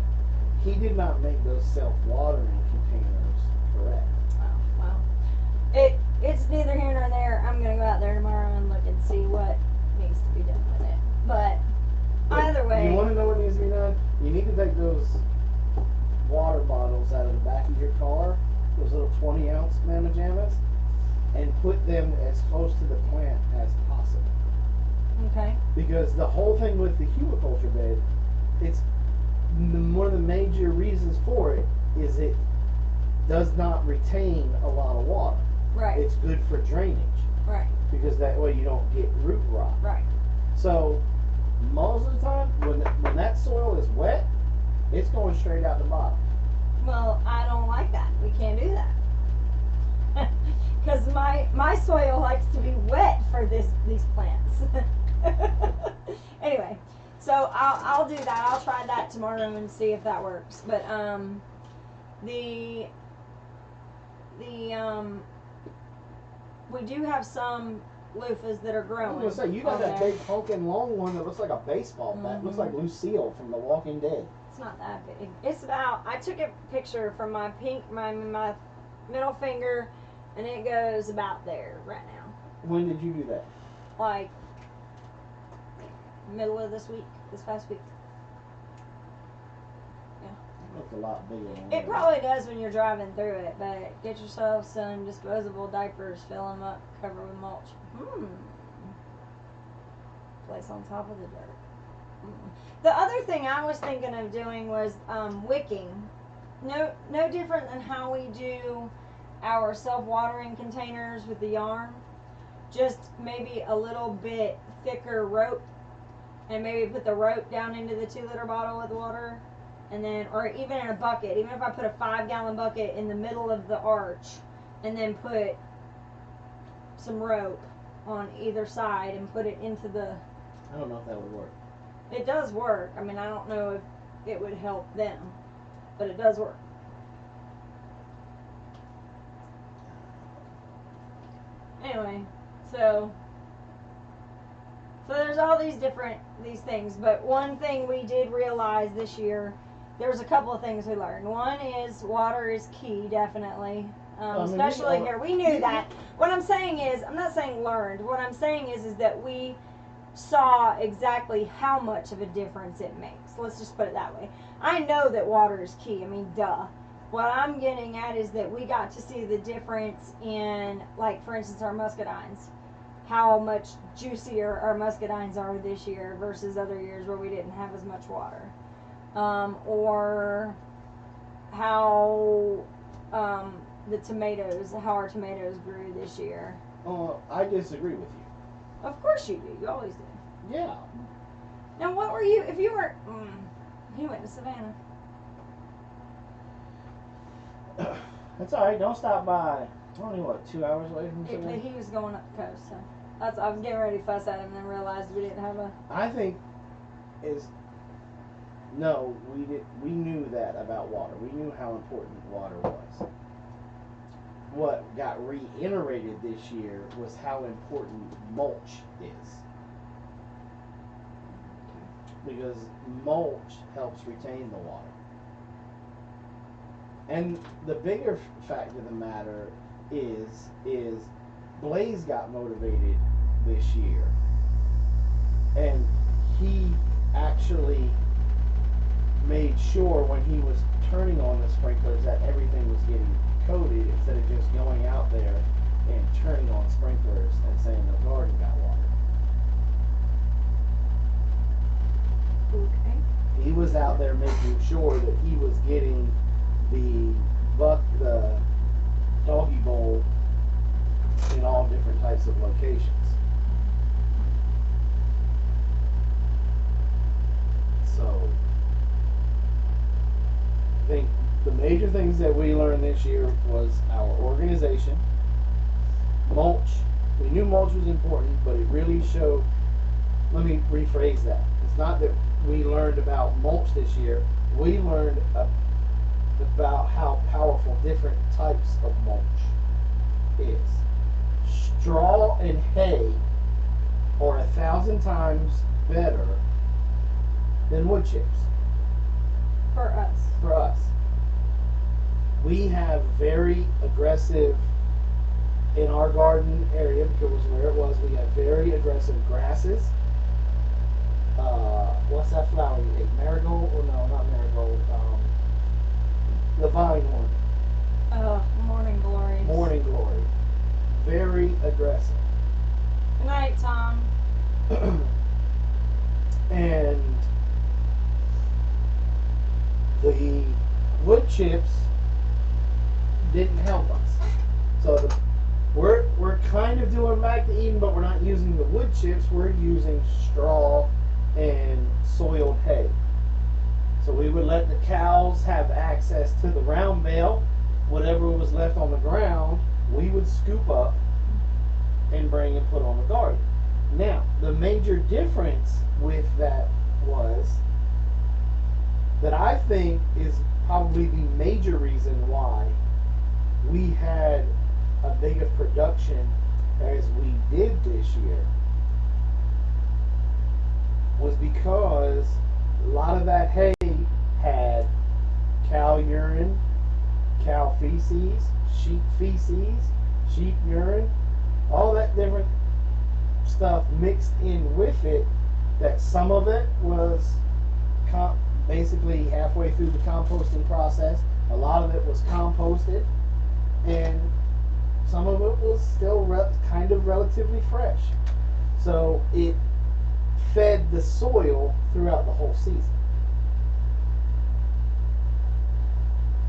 He did not make those self-watering containers correct. Oh, well. It's neither here nor there. I'm going to go out there tomorrow and look and see what needs to be done with it. But either way. You want to know what needs to be done? You need to take those water bottles out of the back of your car, those little 20-ounce mamma jammas, and put them as close to the plant as possible. Okay. Because the whole thing with the humiculture bed, it's one of the major reasons for it is it does not retain a lot of water. Right. It's good for drainage. Right. Because that way you don't get root rot. Right. So most of the time, when that soil is wet, it's going straight out the bottom. Well, I don't like that. We can't do that. Because my soil likes to be wet for these plants. Anyway, so I'll do that. I'll try that tomorrow and see if that works. But we do have some loofahs that are I growing. was gonna say, you got on that there. big honking long one that looks like a baseball bat. Looks like Lucille from The Walking Dead. It's not that big. It's about. I took a picture from my middle finger, and it goes about there right now. When did you do that? Like middle of this past week. It looked a lot bigger. It probably does when you're driving through it, but get yourself some disposable diapers, fill them up, cover with mulch. Place on top of the dirt. The other thing I was thinking of doing was wicking. No different than how we do our self-watering containers with the yarn. Just maybe a little bit thicker rope, and maybe put the rope down into the 2-liter bottle with water. And then, or even in a bucket, even if I put a 5-gallon bucket in the middle of the arch and then put some rope on either side and put it into the... I don't know if that would work. It does work. I mean, I don't know if it would help them, but it does work. Anyway, so there's all these things, but one thing we did realize this year, there's a couple of things we learned. One is water is key, definitely. Especially here. We knew that. What I'm saying is, I'm not saying learned. What I'm saying is that we saw exactly how much of a difference it makes. Let's just put it that way. I know that water is key. I mean, duh. What I'm getting at is that we got to see the difference in, like, for instance, our muscadines. How much juicier our muscadines are this year versus other years where we didn't have as much water. Or how the tomatoes, how our tomatoes grew this year. I disagree with you. Of course you do. You always do. Yeah. Now, what were you, if you were, he went to Savannah. That's alright. Don't stop by. Only, what, 2 hours away from Savannah? He was going up the coast, so. I was getting ready to fuss at him and then realized we didn't have a... I think no, we knew that about water. We knew how important water was. What got reiterated this year was how important mulch is. Because mulch helps retain the water. And the bigger fact of the matter is Blaze got motivated this year. And he actually made sure when he was turning on the sprinklers that everything was getting coated instead of just going out there and turning on sprinklers and saying the garden got water. Okay. He was out there making sure that he was getting the doggy bowl in all different types of locations. So I think the major things that we learned this year was our organization, mulch. We knew mulch was important, but it really showed, let me rephrase that. It's not that we learned about mulch this year, we learned about how powerful different types of mulch is. Straw and hay are 1,000 times better than wood chips. For us. For us. We have very aggressive, in our garden area, because it was where it was, we have very aggressive grasses. What's that flower you hate? Marigold? Or no, not marigold. Divine One. Morning glory. Morning Glory. Very aggressive. Good night, Tom. And the wood chips didn't help us. So we're kind of doing back to Eden, but we're not using the wood chips. We're using straw and soiled hay. So we would let the cows have access to the round bale. Whatever was left on the ground, we would scoop up and bring and put on the garden. Now, the major difference with that was that I think is probably the major reason why we had a big of production as we did this year was because a lot of that hay had cow urine, cow feces, sheep urine, all that different stuff mixed in with it, that some of it was basically halfway through the composting process, a lot of it was composted, and some of it was still kind of relatively fresh. So it fed the soil throughout the whole season.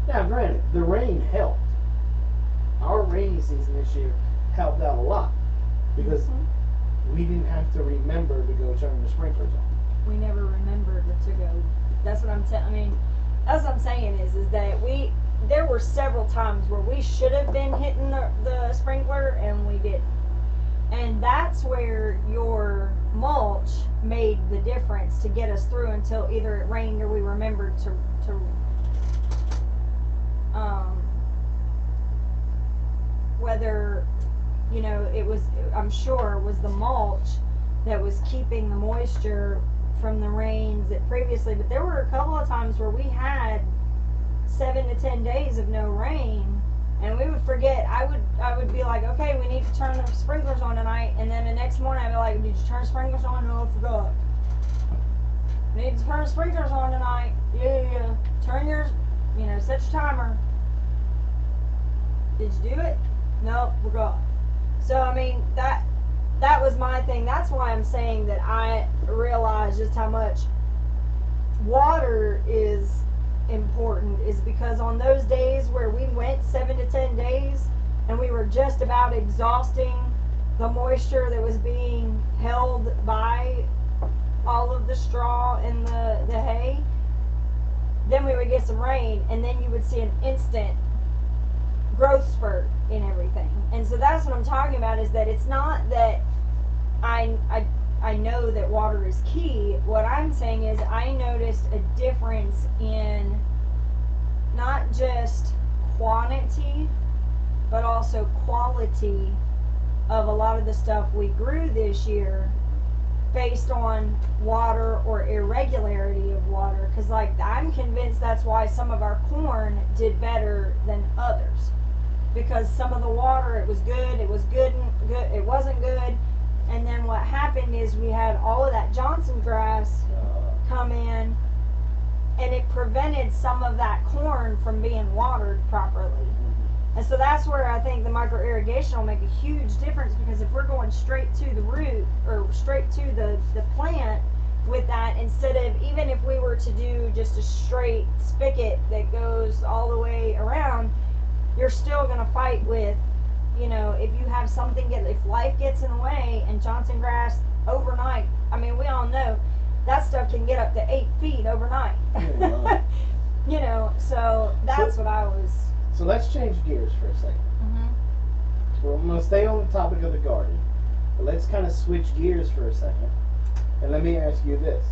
Now granted, the rain helped. Our rainy season this year helped out a lot because we didn't have to remember to go turn the sprinklers on. We never remembered to go. That's what I'm saying. I mean, that's what I'm saying is that there were several times where we should have been hitting the sprinkler and we didn't. And that's where your mulch made the difference to get us through until either it rained or we remembered to whether, you know, it was, I'm sure, was the mulch that was keeping the moisture from the rains that previously, but there were a couple of times where we had 7 to 10 days of no rain, and we would forget. I would be like, okay, we need to turn the sprinklers on tonight, and then the next morning I'd be like, did you turn the sprinklers on? No, I forgot. We need to turn the sprinklers on tonight. Yeah. Turn yours, set your timer. Did you do it? No, forgot. So I mean, that was my thing. That's why I'm saying that I realize just how much water is important, is because on those days where we went 7 to 10 days and we were just about exhausting the moisture that was being held by all of the straw and the hay, then we would get some rain, and then you would see an instant growth spurt in everything. And so that's what I'm talking about, is that it's not that I know that water is key. What I'm saying is I noticed a difference in not just quantity but also quality of a lot of the stuff we grew this year based on water or irregularity of water. Because I'm convinced that's why some of our corn did better than others, because some of the water, it was good, it wasn't good. And then what happened is we had all of that Johnson grass come in, and it prevented some of that corn from being watered properly. And so that's where I think the micro irrigation will make a huge difference, because if we're going straight to the root or straight to the plant with that, instead of, even if we were to do just a straight spigot that goes all the way around, you're still going to fight with, if you have something, if life gets in the way, and Johnson grass overnight, I mean, we all know that stuff can get up to 8 feet overnight. Yeah. So that's what I was. So let's change gears for a second. Well, I'm going to stay on the topic of the garden, but let's kind of switch gears for a second. And let me ask you this.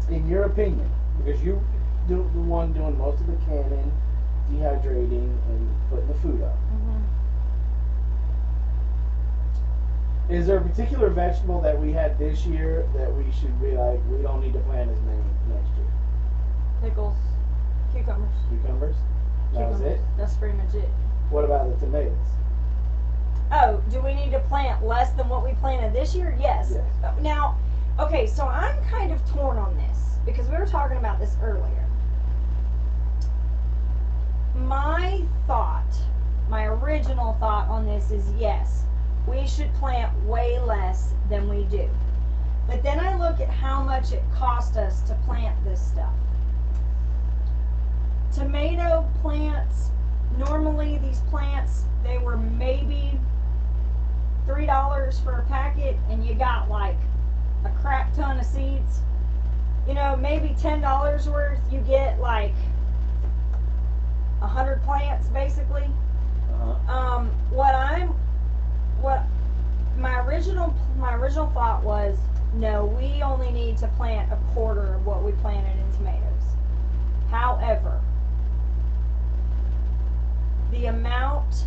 In your opinion, because you're the one doing most of the canning, dehydrating, and putting the food up, is there a particular vegetable that we had this year that we should be like, we don't need to plant as many next year? Pickles, cucumbers. Cucumbers? That was it? That's pretty much it. What about the tomatoes? Oh, do we need to plant less than what we planted this year? Yes. Now, okay, so I'm kind of torn on this, because we were talking about this earlier. original thought on this is yes, we should plant way less than we do. But then I look at how much it cost us to plant this stuff. Tomato plants, normally these plants, they were maybe $3 for a packet, and you got like a crap ton of seeds. You know, maybe $10 worth, you get like 100 plants basically. What my original thought was, no, we only need to plant a quarter of what we planted in tomatoes. However, the amount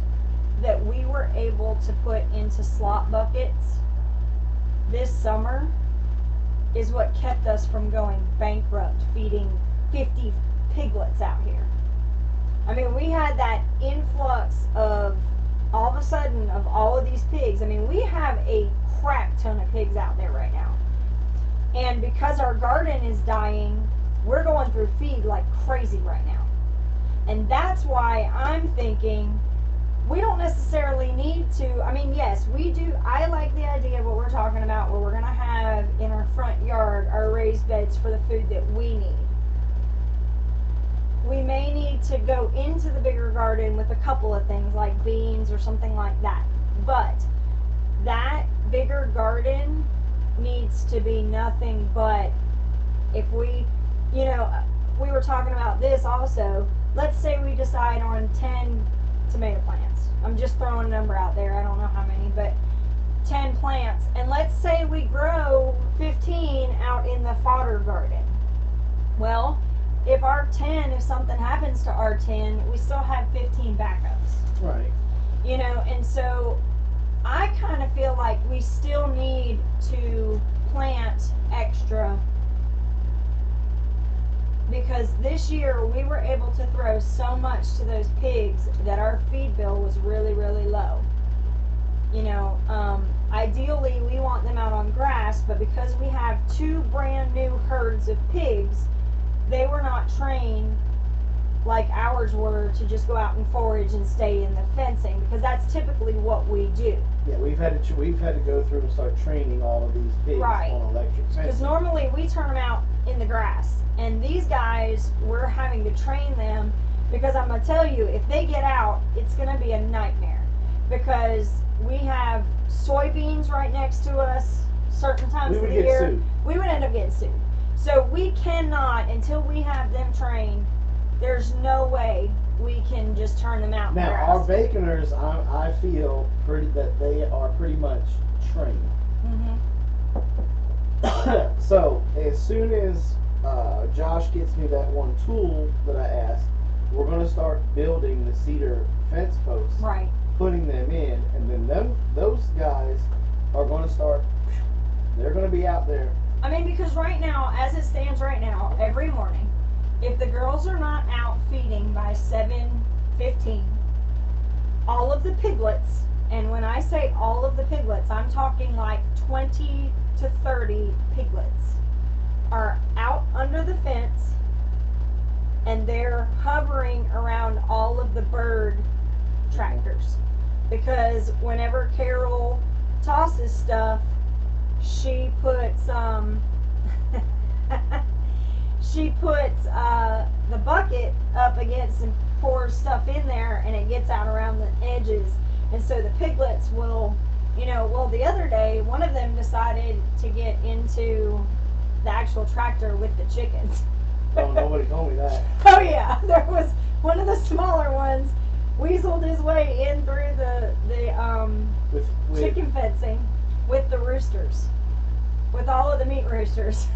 that we were able to put into slop buckets this summer is what kept us from going bankrupt feeding 50 piglets out here. I mean, we had that influx of all of a sudden of all of these pigs. I mean, we have a crap ton of pigs out there right now. And because our garden is dying, we're going through feed like crazy right now. And that's why I'm thinking we don't necessarily need to, I mean, yes, we do. I like the idea of what we're talking about, where we're going to have in our front yard our raised beds for the food that we need. We may need to go into the bigger garden with a couple of things like beans or something like that. But that bigger garden needs to be nothing but, if we, you know, we were talking about this also. Let's say we decide on 10 tomato plants. I'm just throwing a number out there. I don't know how many, but 10 plants. And let's say we grow 15 out in the fodder garden. Well, if something happens to our 10, we still have 15 backups. Right. You know, and so I kind of feel like we still need to plant extra, because this year we were able to throw so much to those pigs that our feed bill was really, really low. You know, ideally we want them out on grass, but because we have 2 brand new herds of pigs, they were not trained like ours were to just go out and forage and stay in the fencing, because that's typically what we do. Yeah, we've had to go through and start training all of these pigs Right. on electric fencing. Because normally we turn them out in the grass, and these guys, we're having to train them, because I'm going to tell you, if they get out, it's going to be a nightmare, because we have soybeans right next to us certain times of the year. Sued. We would end up getting sued. So we cannot, until we have them trained, there's no way we can just turn them out in the Now, grass. our baconers, I feel that they are pretty much trained. Mm-hmm. So, as soon as Josh gets me that one tool that I asked, we're going to start building the cedar fence posts, Right. putting them in, and then those guys are going to start, they're going to be out there. I mean, because right now, as it stands right now, every morning, if the girls are not out feeding by 7:15, all of the piglets, and when I say all of the piglets, I'm talking like 20 to 30 piglets, are out under the fence, and they're hovering around all of the bird tractors. Because whenever Carol tosses stuff, she puts the bucket up against and pours stuff in there, and it gets out around the edges. And so the piglets will, you know, well, the other day one of them decided to get into the actual tractor with the chickens. Oh, nobody told me that. Oh yeah, there was one of the smaller ones weaseled his way in through the With chicken fencing with the roosters, with all of the meat roosters.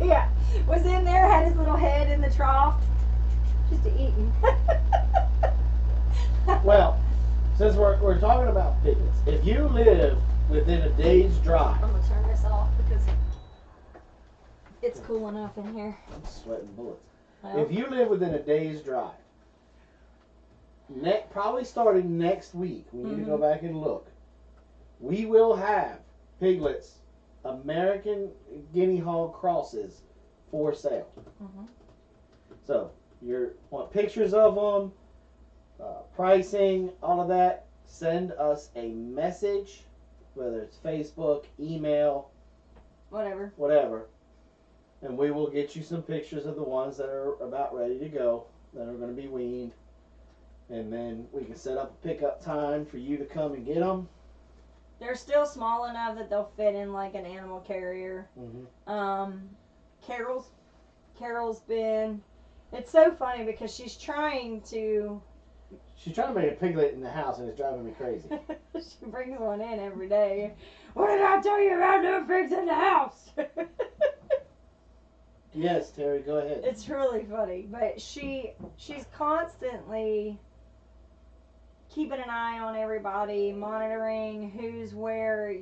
Yeah, was in there, had his little head in the trough, just eating. Well, since we're talking about piglets, if you live within a day's drive, I'm gonna turn this off because it's cool enough in here. I'm sweating bullets. Well, If you live within a day's drive, probably starting next week, we need to go back and look. We will have piglets, American guinea hog crosses, for sale. Mhm. So, you want pictures of them, pricing, all of that, send us a message, whether it's Facebook, email, Whatever. and we will get you some pictures of the ones that are about ready to go, that are going to be weaned, and then we can set up a pickup time for you to come and get them. They're still small enough that they'll fit in like an animal carrier. Mm-hmm. Carol's been. It's so funny because she's trying to make a piglet in the house, and it's driving me crazy. she brings one in every day. What did I tell you about no pigs in the house? Yes, Terry, go ahead. It's really funny, but she's constantly keeping an eye on everybody, monitoring who's where,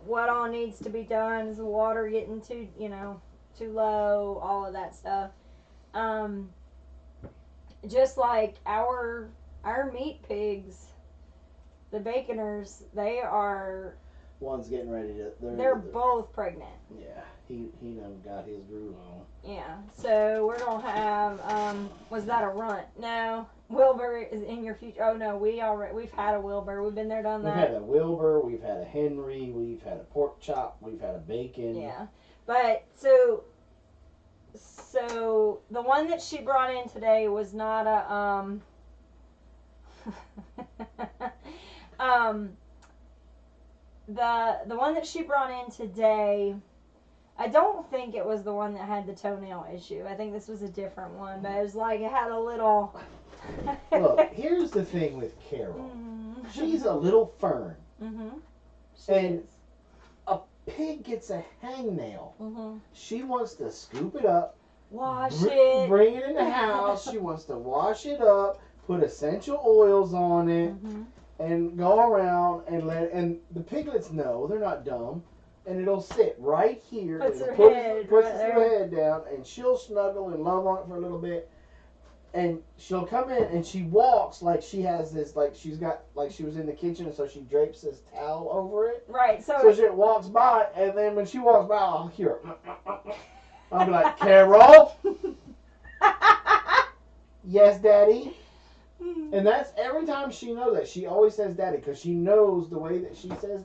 what all needs to be done. Is the water getting too low? All of that stuff. Just like our meat pigs, the baconers, they are. One's getting ready to. They're both pregnant. Yeah, he done got his groove on. Yeah, so we're gonna have. Was that a runt? No, Wilbur is in your future. Oh no, we've had a Wilbur. We've been there, done that. We've had a Wilbur. We've had a Henry. We've had a pork chop. We've had a bacon. Yeah, but so the one that she brought in today was not a the one that she brought in today, I don't think it was the one that had the toenail issue. I think this was a different one, but it was like it had a little. Look, here's the thing with Carol. She's a little fern. Mm-hmm. And a pig gets a hangnail. Mm-hmm. She wants to scoop it up, bring it in the house. She wants to wash it up, put essential oils on it, and go around and the piglets know, they're not dumb, and it'll sit right here. Puts and her head puts right her there. head down, and she'll snuggle and love on it for a little bit. And she'll come in and she walks like she has this, like she's got, like she was in the kitchen, and so she drapes this towel over it. Right, So she walks by, and then when she walks by, I'll hear her. I'll be like, Carol? Yes, Daddy? And that's every time she knows that. She always says Daddy, because she knows the way that she says,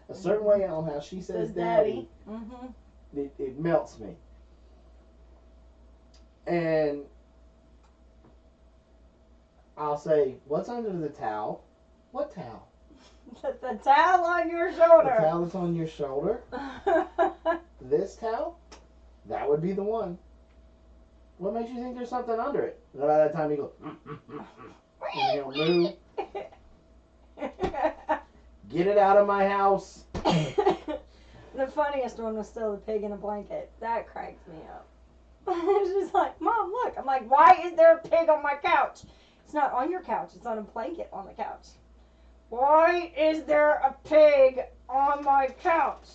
a certain way on how she says Daddy. It melts me. And I'll say, what's under the towel? What towel? The towel on your shoulder. The towel that's on your shoulder? This towel? That would be the one. What makes you think there's something under it? And by that time you go, and he'll move. Get it out of my house. The funniest one was still the pig in a blanket. That cracks me up. It's just like, Mom, look. I'm like, why is there a pig on my couch? It's not on your couch. It's on a blanket on the couch. Why is there a pig on my couch?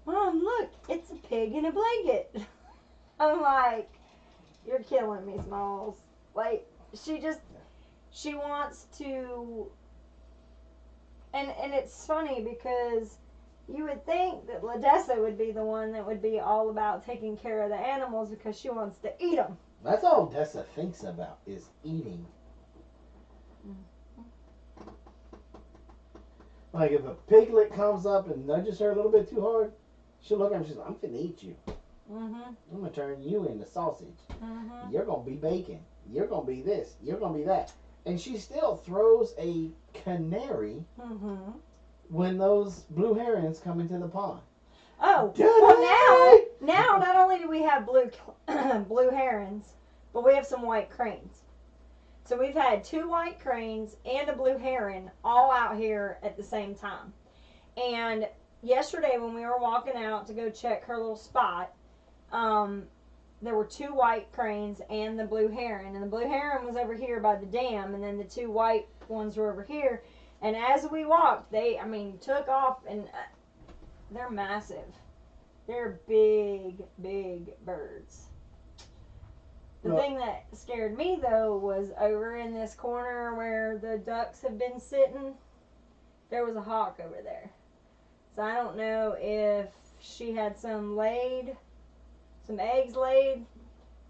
Mom, look. It's a pig in a blanket. I'm like, you're killing me, Smalls. Like, she wants to, and it's funny because you would think that Ladessa would be the one that would be all about taking care of the animals because she wants to eat them. That's all Dessa thinks about is eating. Like if a piglet comes up and nudges her a little bit too hard, she'll look at him and she's like, I'm finna eat you. I'm gonna turn you into sausage. You're gonna be bacon. You're gonna be this. You're gonna be that. And she still throws a canary when those blue herons come into the pond. Oh, well now not only do we have blue herons, but we have some white cranes. So we've had 2 white cranes and a blue heron all out here at the same time. And yesterday when we were walking out to go check her little spot, there were 2 white cranes and the blue heron. And the blue heron was over here by the dam, and then the 2 white ones were over here. And as we walked, they took off, and they're massive. They're big, big birds. The thing that scared me, though, was over in this corner where the ducks have been sitting, there was a hawk over there. So I don't know if she had some eggs laid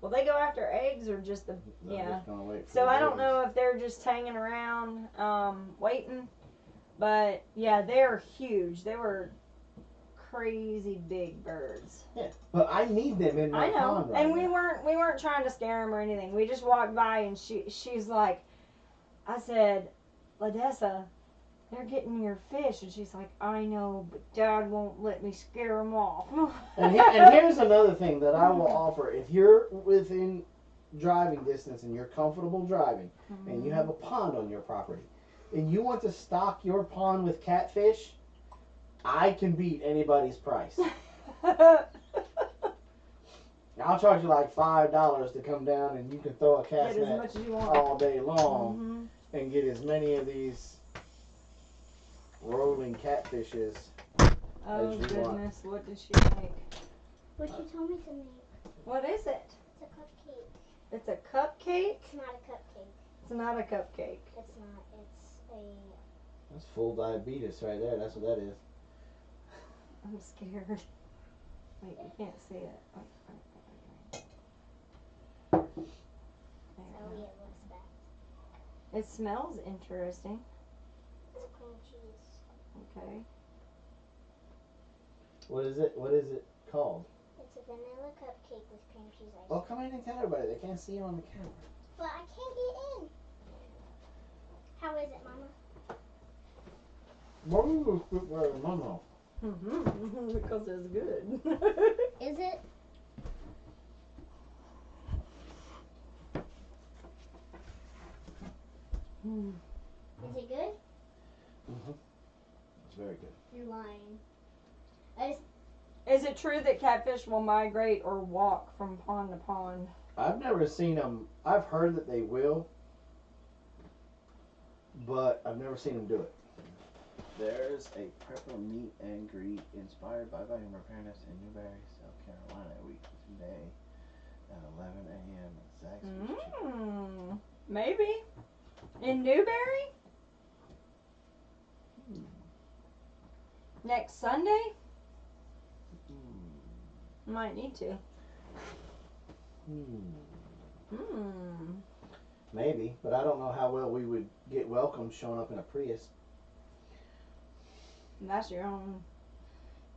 Well, they go after eggs or just the They're yeah. just gonna wait for So the I don't babies. know if they're just hanging around, waiting. But yeah, they're huge. They were crazy big birds. Yeah, but I need them in my I know, pond right and now. we weren't trying to scare them or anything. We just walked by and she's like, I said, Ladessa, they're getting your fish, and she's like, I know, but Dad won't let me scare them off. And here's another thing that I will offer: if you're within driving distance and you're comfortable driving, and you have a pond on your property, and you want to stock your pond with catfish, I can beat anybody's price. I'll charge you like $5 to come down, and you can throw a cast Get as net much as you want. all day long and get as many of these rolling catfishes. Oh as you goodness, what did she make? What you told me to make. What is it? It's a cupcake. It's a cupcake? It's not a cupcake. It's not a cupcake. It's not. It's a. That's full diabetes right there. That's what that is. I'm scared. Wait, you can't see it. So it looks bad. It smells interesting. It's cream cheese. Okay. What is it? What is it called? It's a vanilla cupcake with cream cheese ice. Well, come in and tell everybody. They can't see you on the camera. But I can't get in. How is it, Mama? No. Because it's good. Is it? Is it good? It's very good. You're lying. I just. Is it true that catfish will migrate or walk from pond to pond? I've never seen them. I've heard that they will, but I've never seen them do it. There's a purple meat and greet inspired by volume repairs in Newberry, South Carolina, a week today at 11 a.m. at Zaxby's Chicken. Maybe. In Newberry? Next Sunday? Might need to. Maybe, but I don't know how well we would get welcomed showing up in a Prius. That's your own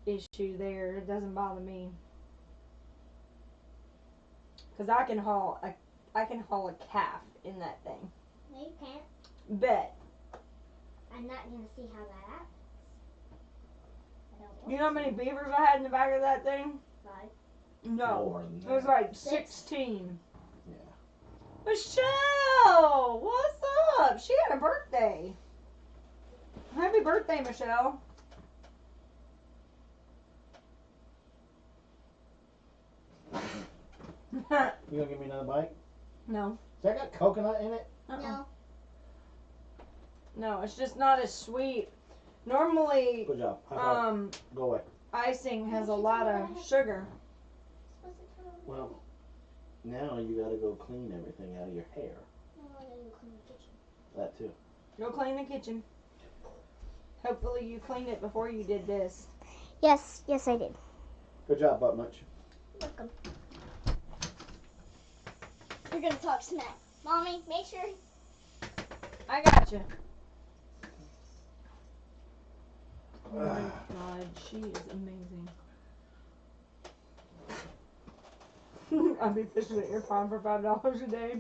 issue there. It doesn't bother me. Cause I can haul a calf in that thing. No, you can't. Bet. I'm not gonna see how that happens. I don't want You know how many beavers I had in the back of that thing? 5. No. More than It was that. like 6. 16. Yeah. Michelle! What's up? She had a birthday. Happy birthday, Michelle. You gonna give me another bite? No. Does that got coconut in it? No. No, it's just not as sweet. Normally, Good job. High five. Go away. icing has a lot of sugar. Supposed to turn over. Well, now you gotta go clean everything out of your hair. No, I gotta go clean the kitchen. That too. Go clean the kitchen. Hopefully you cleaned it before you did this. Yes, I did. Good job, Butt Munch. Welcome. You're gonna talk smack. Mommy, make sure. I got you. Oh my God, she is amazing. I'll be fishing at your pond for $5 a day.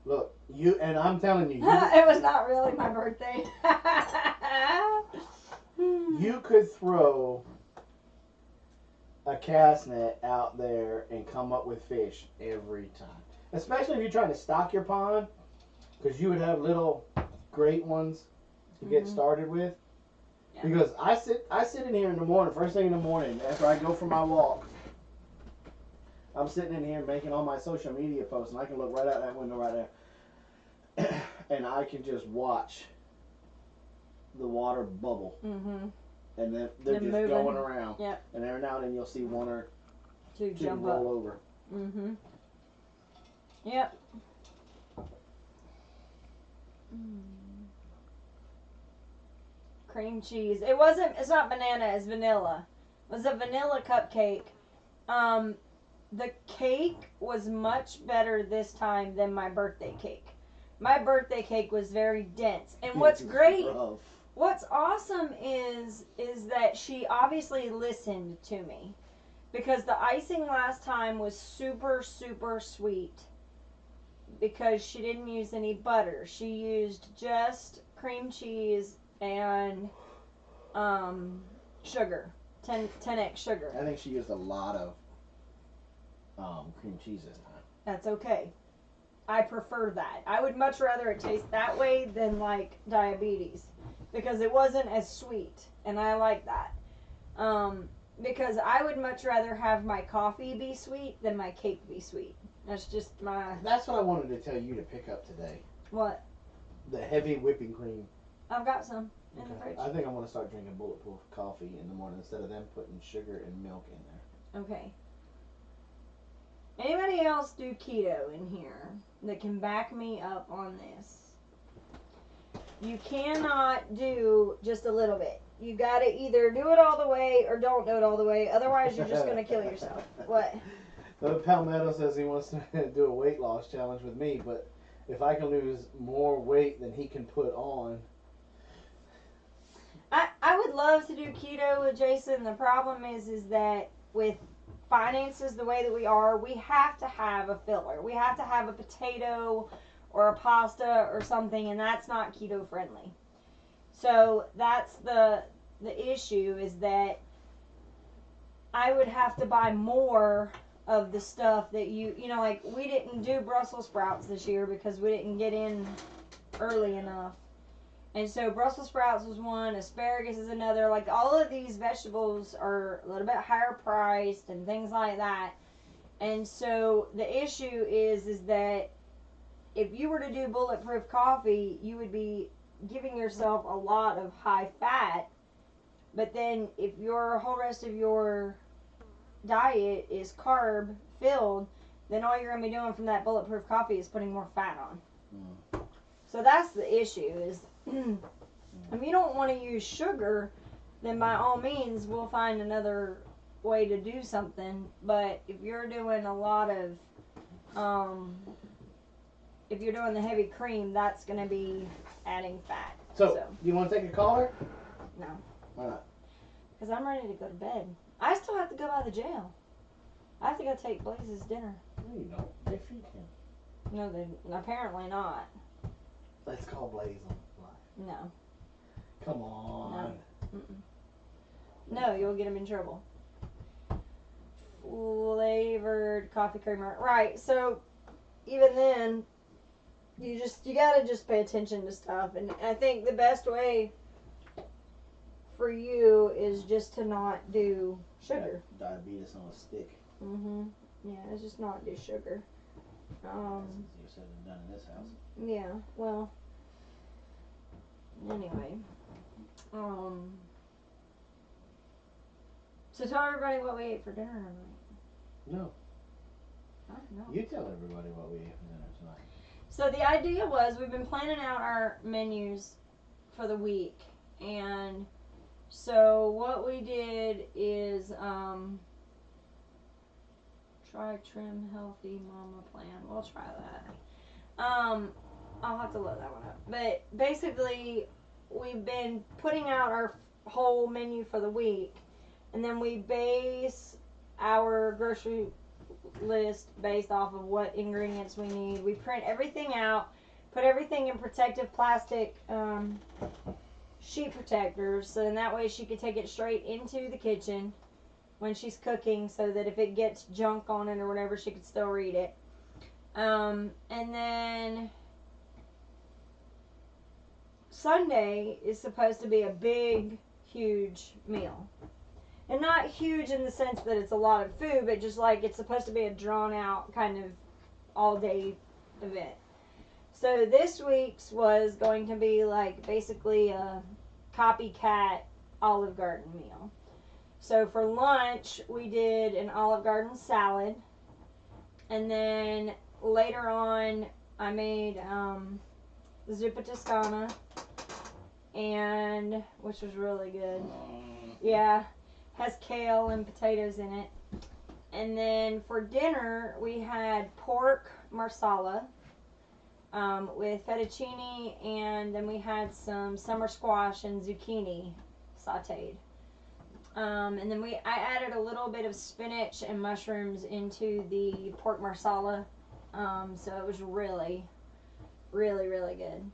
Look, I'm telling you, It was not really my birthday. you could throw a cast net out there and come up with fish every time. Especially if you're trying to stock your pond, because you would have little great ones to get started with. Yeah. Because I sit in here in the morning, first thing in the morning, after I go for my walk. I'm sitting in here making all my social media posts, and I can look right out that window right there, and I can just watch the water bubble, and then they're They're just moving. going around. Yep. And every now and then you'll see one or To two jump roll up. over. Yep. Cream cheese. It's not banana, it's vanilla. It was a vanilla cupcake The cake was much better this time than my birthday cake. My birthday cake was very dense. And what's great, Rough. what's awesome is that she obviously listened to me. Because the icing last time was super, super sweet. Because she didn't use any butter. She used just cream cheese and sugar. 10x sugar. I think she used a lot of cream cheese this time. That's okay. I prefer that. I would much rather it taste that way than like diabetes. Because it wasn't as sweet. And I like that. Because I would much rather have my coffee be sweet than my cake be sweet. That's just my... That's what I wanted to tell you to pick up today. What? The heavy whipping cream. I've got some in the fridge. I think I'm going to start drinking bulletproof coffee in the morning instead of them putting sugar and milk in there. Okay. Anybody else do keto in here that can back me up on this? You cannot do just a little bit. You got to either do it all the way or don't do it all the way. Otherwise, you're just going to kill yourself. What? Palmetto says he wants to do a weight loss challenge with me, but if I can lose more weight than he can put on. I would love to do keto with Jason. The problem is that with finances the way that we are, we have to have a filler. We have to have a potato or a pasta or something, and that's not keto friendly. So that's the issue, is that I would have to buy more of the stuff that you know, like we didn't do Brussels sprouts this year because we didn't get in early enough. And so Brussels sprouts was one, asparagus is another. Like all of these vegetables are a little bit higher priced and things like that. And so the issue is that if you were to do bulletproof coffee, you would be giving yourself a lot of high fat. But then if your whole rest of your diet is carb filled, then all you're going to be doing from that bulletproof coffee is putting more fat on. So that's the issue, is if you don't want to use sugar, then by all means we'll find another way to do something. But if you're doing a lot of if you're doing the heavy cream, that's going to be adding fat. So, you want to take a caller? No. Why not? Because I'm ready to go to bed. I still have to go by the jail. I have to go take Blaze's dinner. No, you don't. They feed him. No, they apparently not. Let's call Blaze on the fly. No. Come on. No. No, you'll get him in trouble. Flavored coffee creamer. Right, so even then, you gotta just pay attention to stuff. And I think the best way for you is just to not do sugar. Diabetes on a stick. Yeah, it's just not do sugar. Easier said than done in this house. Yeah, well, anyway. So tell everybody what we ate for dinner tonight. No. I don't know. You tell everybody what we ate for dinner tonight. So the idea was, we've been planning out our menus for the week, and so what we did is try Trim Healthy Mama Plan. We'll try that. I'll have to load that one up. But basically, we've been putting out our whole menu for the week, and then we base our grocery list based off of what ingredients we need. We print everything out, put everything in protective plastic sheet protectors, so then that way she could take it straight into the kitchen when she's cooking, so that if it gets junk on it or whatever, she could still read it. And then Sunday is supposed to be a big, huge meal. And not huge in the sense that it's a lot of food, but just like it's supposed to be a drawn out kind of all day event. So this week's was going to be like basically a copycat Olive Garden meal. So for lunch, we did an Olive Garden salad. And then later on, I made zuppa toscana, and which was really good. Yeah, has kale and potatoes in it. And then for dinner, we had pork marsala with fettuccine, and then we had some summer squash and zucchini sauteed. And then I added a little bit of spinach and mushrooms into the pork marsala. So it was really, really, really good.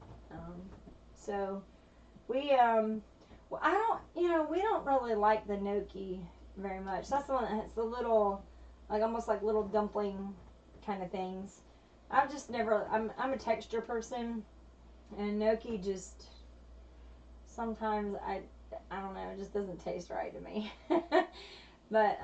So we, well, I don't, we don't really like the gnocchi very much. That's the one that has the little, like almost like little dumpling kind of things. I've just never, I'm a texture person, and gnocchi just, sometimes I don't know, it just doesn't taste right to me. But,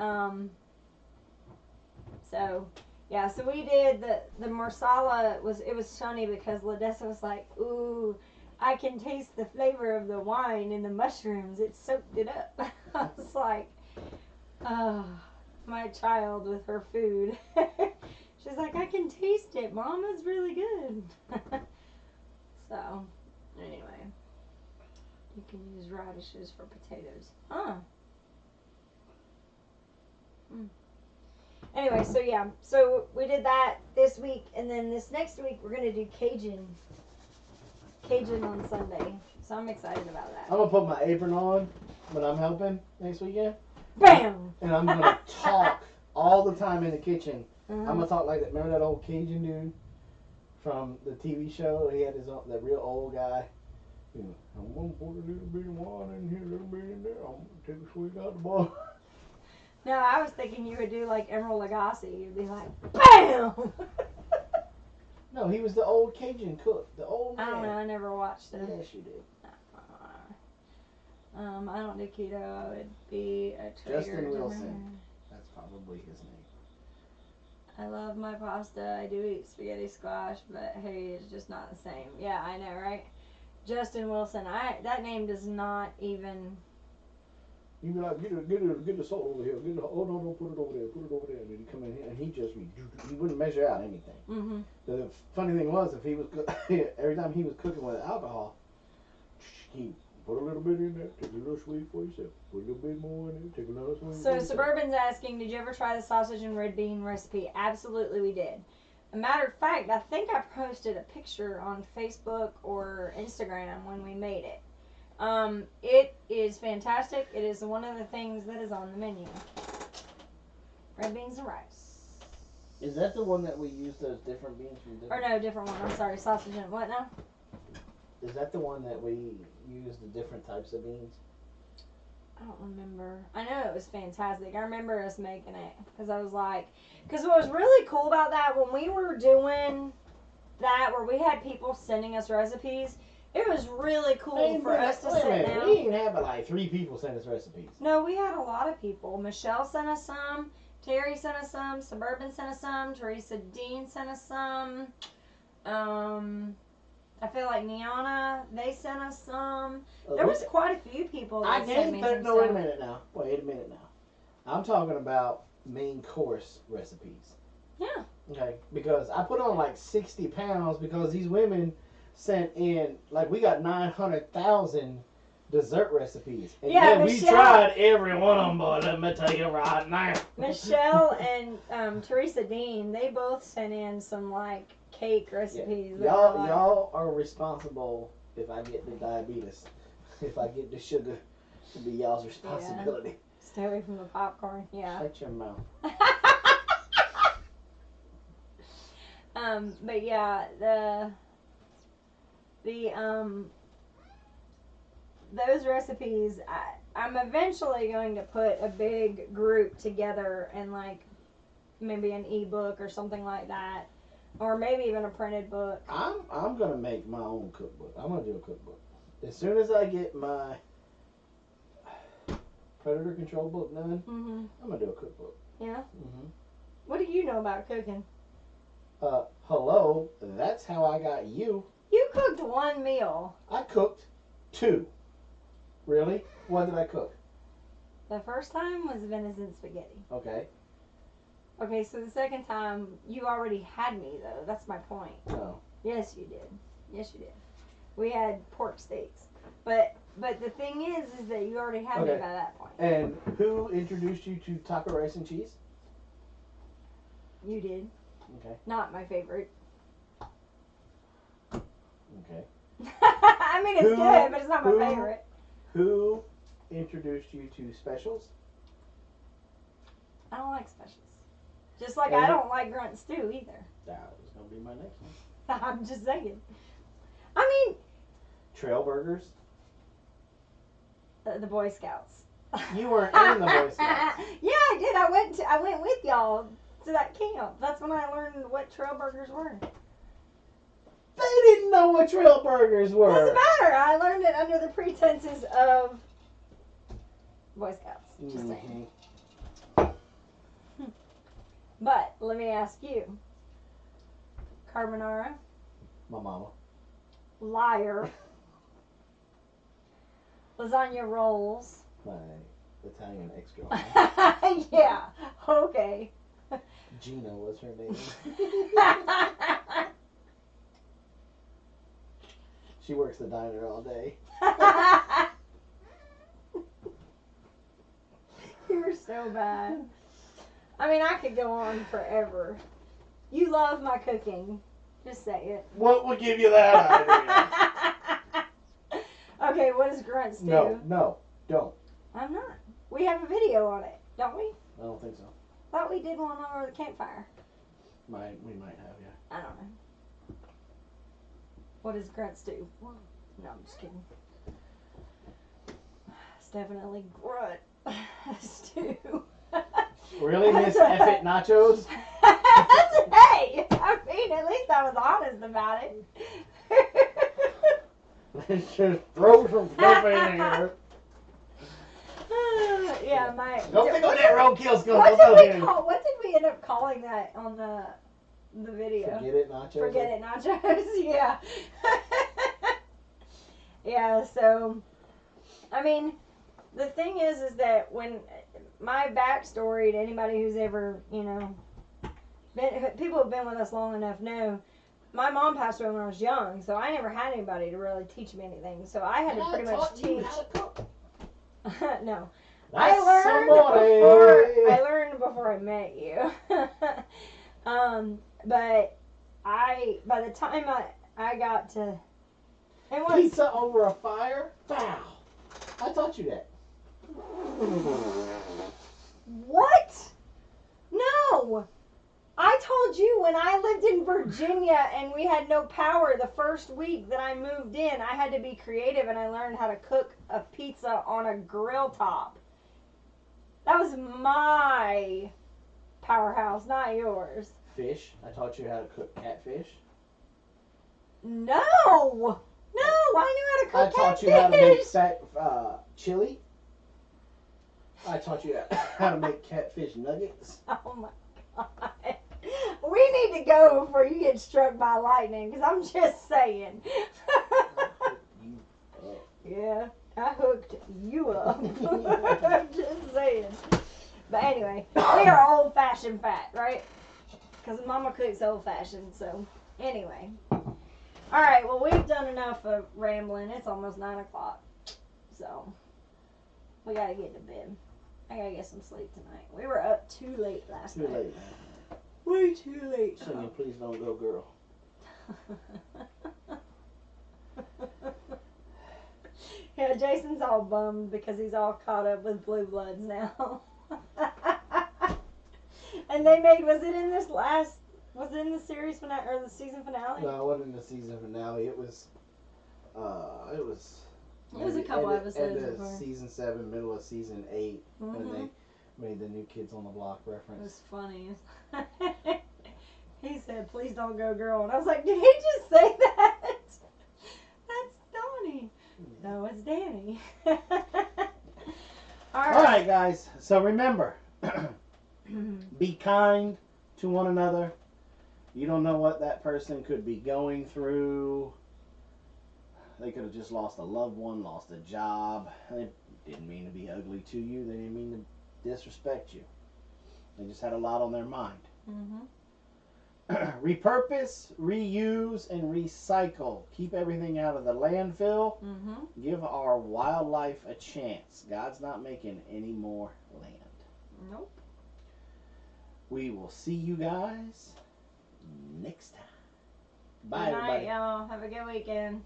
so, yeah, so we did the marsala, it was funny because Ladessa was like, ooh, I can taste the flavor of the wine and the mushrooms. It soaked it up. I was like, oh, my child with her food. She's like, I can taste it, Mom. It's really good. So, anyway. You can use radishes for potatoes. Huh. Anyway, so yeah. So we did that this week. And then this next week, we're going to do Cajun on Sunday. So I'm excited about that. I'm going to put my apron on when I'm helping next weekend. Bam! And I'm going to talk all the time in the kitchen. I'm going to talk like that. Remember that old Cajun dude from the TV show? He had that real old guy. You know, I'm going to put a little bit of water in here, a little bit in there. I'm going to take a swig out the bottle. No, I was thinking you would do like Emeril Lagasse. You'd be like, BAM! No, he was the old Cajun cook. The old man. I don't know. I never watched it. Yes, you did. I don't do keto. It'd be a traitor. Justin Wilson. That's probably his name. I love my pasta. I do eat spaghetti squash, but hey, it's just not the same. Yeah, I know, right? Justin Wilson. That name does not even. You be like, get the salt over here. Oh no, don't put it over there. Put it over there. And then he come in here and he wouldn't measure out anything. Mm-hmm. The funny thing was, if he was every time he was cooking with alcohol, he put a little bit in there, take a little sweet for yourself. Put a little bit more in there, take another sweet. So Suburban's asking, did you ever try the sausage and red bean recipe? Absolutely, we did. A matter of fact, I think I posted a picture on Facebook or Instagram when we made it. It is fantastic. It is one of the things that is on the menu. Red beans and rice. Is that the one that we use those different beans from? Or no, different one. I'm sorry, sausage and what now? Is that the one that we use the different types of beans? I don't remember. I know it was fantastic. I remember us making it because I was like, because what was really cool about that when we were doing that, where we had people sending us recipes, it was really cool for us to sit down. We didn't have like 3 people send us recipes. No, we had a lot of people. Michelle sent us some. Terry sent us some. Suburban sent us some. Teresa Dean sent us some. I feel like Niana, they sent us some. There was quite a few people that sent me some stuff. No, wait a minute now. I'm talking about main course recipes. Yeah. Okay, because I put on like 60 pounds because these women sent in, like, we got 900,000 dessert recipes. And yeah, we tried every one of them, boy. Let me tell you right now. Michelle and Teresa Dean, they both sent in some, like, cake recipes. Yeah. Y'all are responsible if I get the diabetes. If I get the sugar, it'll be y'all's responsibility. Yeah. Stay away from the popcorn. Yeah. Shut your mouth. But yeah, those recipes, I'm eventually going to put a big group together and like maybe an ebook or something like that, or maybe even a printed book. I'm gonna make my own cookbook. I'm gonna do a cookbook as soon as I get my predator control book done. Mm-hmm. I'm gonna do a cookbook. Yeah. Mm-hmm. What do you know about cooking? Hello. That's how I got you. You cooked one meal. I cooked 2. Really? What did I cook? The first time was venison spaghetti. Okay. Okay, so the second time, you already had me, though. That's my point. Oh. Yes, you did. Yes, you did. We had pork steaks. But the thing is that you already had me by that point. And who introduced you to taco rice and cheese? You did. Okay. Not my favorite. Okay. I mean, it's good, but it's not my favorite. Who introduced you to specials? I don't like specials. Just like I don't like grunt stew either. That was going to be my next one. I'm just saying. I mean, Trail burgers? the Boy Scouts. You weren't in the Boy Scouts. Yeah, I did. I went with y'all to that camp. That's when I learned what trail burgers were. They didn't know what trail burgers were. Doesn't matter. I learned it under the pretenses of Boy Scouts. Just saying. But let me ask you, carbonara, My mama. liar, lasagna rolls. My Italian ex-girlfriend. Yeah. Okay. Gina was her name. She works the diner all day. You're so bad. I mean, I could go on forever. You love my cooking. Just say it. What will give you that idea? Okay, what is grunt stew? No, don't. I'm not. We have a video on it, don't we? I don't think so. Thought we did one over the campfire. We might have, yeah. I don't know. What is grunt stew? No, I'm just kidding. It's definitely grunt stew. Really, Miss F-it Nachos? Hey, I mean, at least I was honest about it. Just throw some stuff in here. Yeah, my. Don't think that roadkill's going What did we end up calling that on the video? Forget it, nachos. Forget it, nachos. Yeah. Yeah. So, I mean, the thing is that when my backstory to anybody who's ever, people who've been with us long enough know, my mom passed away when I was young, so I never had anybody to really teach me anything. So I had to pretty much teach. No. I learned before I met you. But by the time I got to pizza over a fire? Wow. I taught you that. What? No. I told you when I lived in Virginia and we had no power the first week that I moved in, I had to be creative and I learned how to cook a pizza on a grill top. That was my powerhouse, not yours. Fish. I taught you how to cook catfish. No. No, I knew how to cook I taught you how to make chili. I taught you how to make catfish nuggets. Oh my God. We need to go before you get struck by lightning, because I'm just saying. Yeah, I hooked you up. I'm just saying. But anyway, we are old-fashioned fat, right? Because Mama cooks old-fashioned, so anyway. All right, well, we've done enough of rambling. It's almost 9 o'clock, so we got to get to bed. I got to get some sleep tonight. We were up too late last night. Too late, man. Way too late. Singing Please Don't Go Girl. Yeah, Jason's all bummed because he's all caught up with Blue Bloods now. And they made, was it in the series finale or the season finale? No, it wasn't the season finale. It was a couple episodes end of before. season 7, middle of season 8, Mm-hmm. when they made the New Kids on the Block It reference. was funny. He said, "Please don't go, girl," and I was like, "Did he just say that?" That's Donnie. No, it's Danny. All right, guys. So remember, be kind to one another. You don't know what that person could be going through. They could have just lost a loved one, lost a job. They didn't mean to be ugly to you. They didn't mean to disrespect you. They just had a lot on their mind. Mm-hmm. Repurpose, reuse, and recycle. Keep everything out of the landfill. Mm-hmm. Give our wildlife a chance. God's not making any more land. Nope. We will see you guys next time. Bye, Good night, everybody. y'all. Have a good weekend.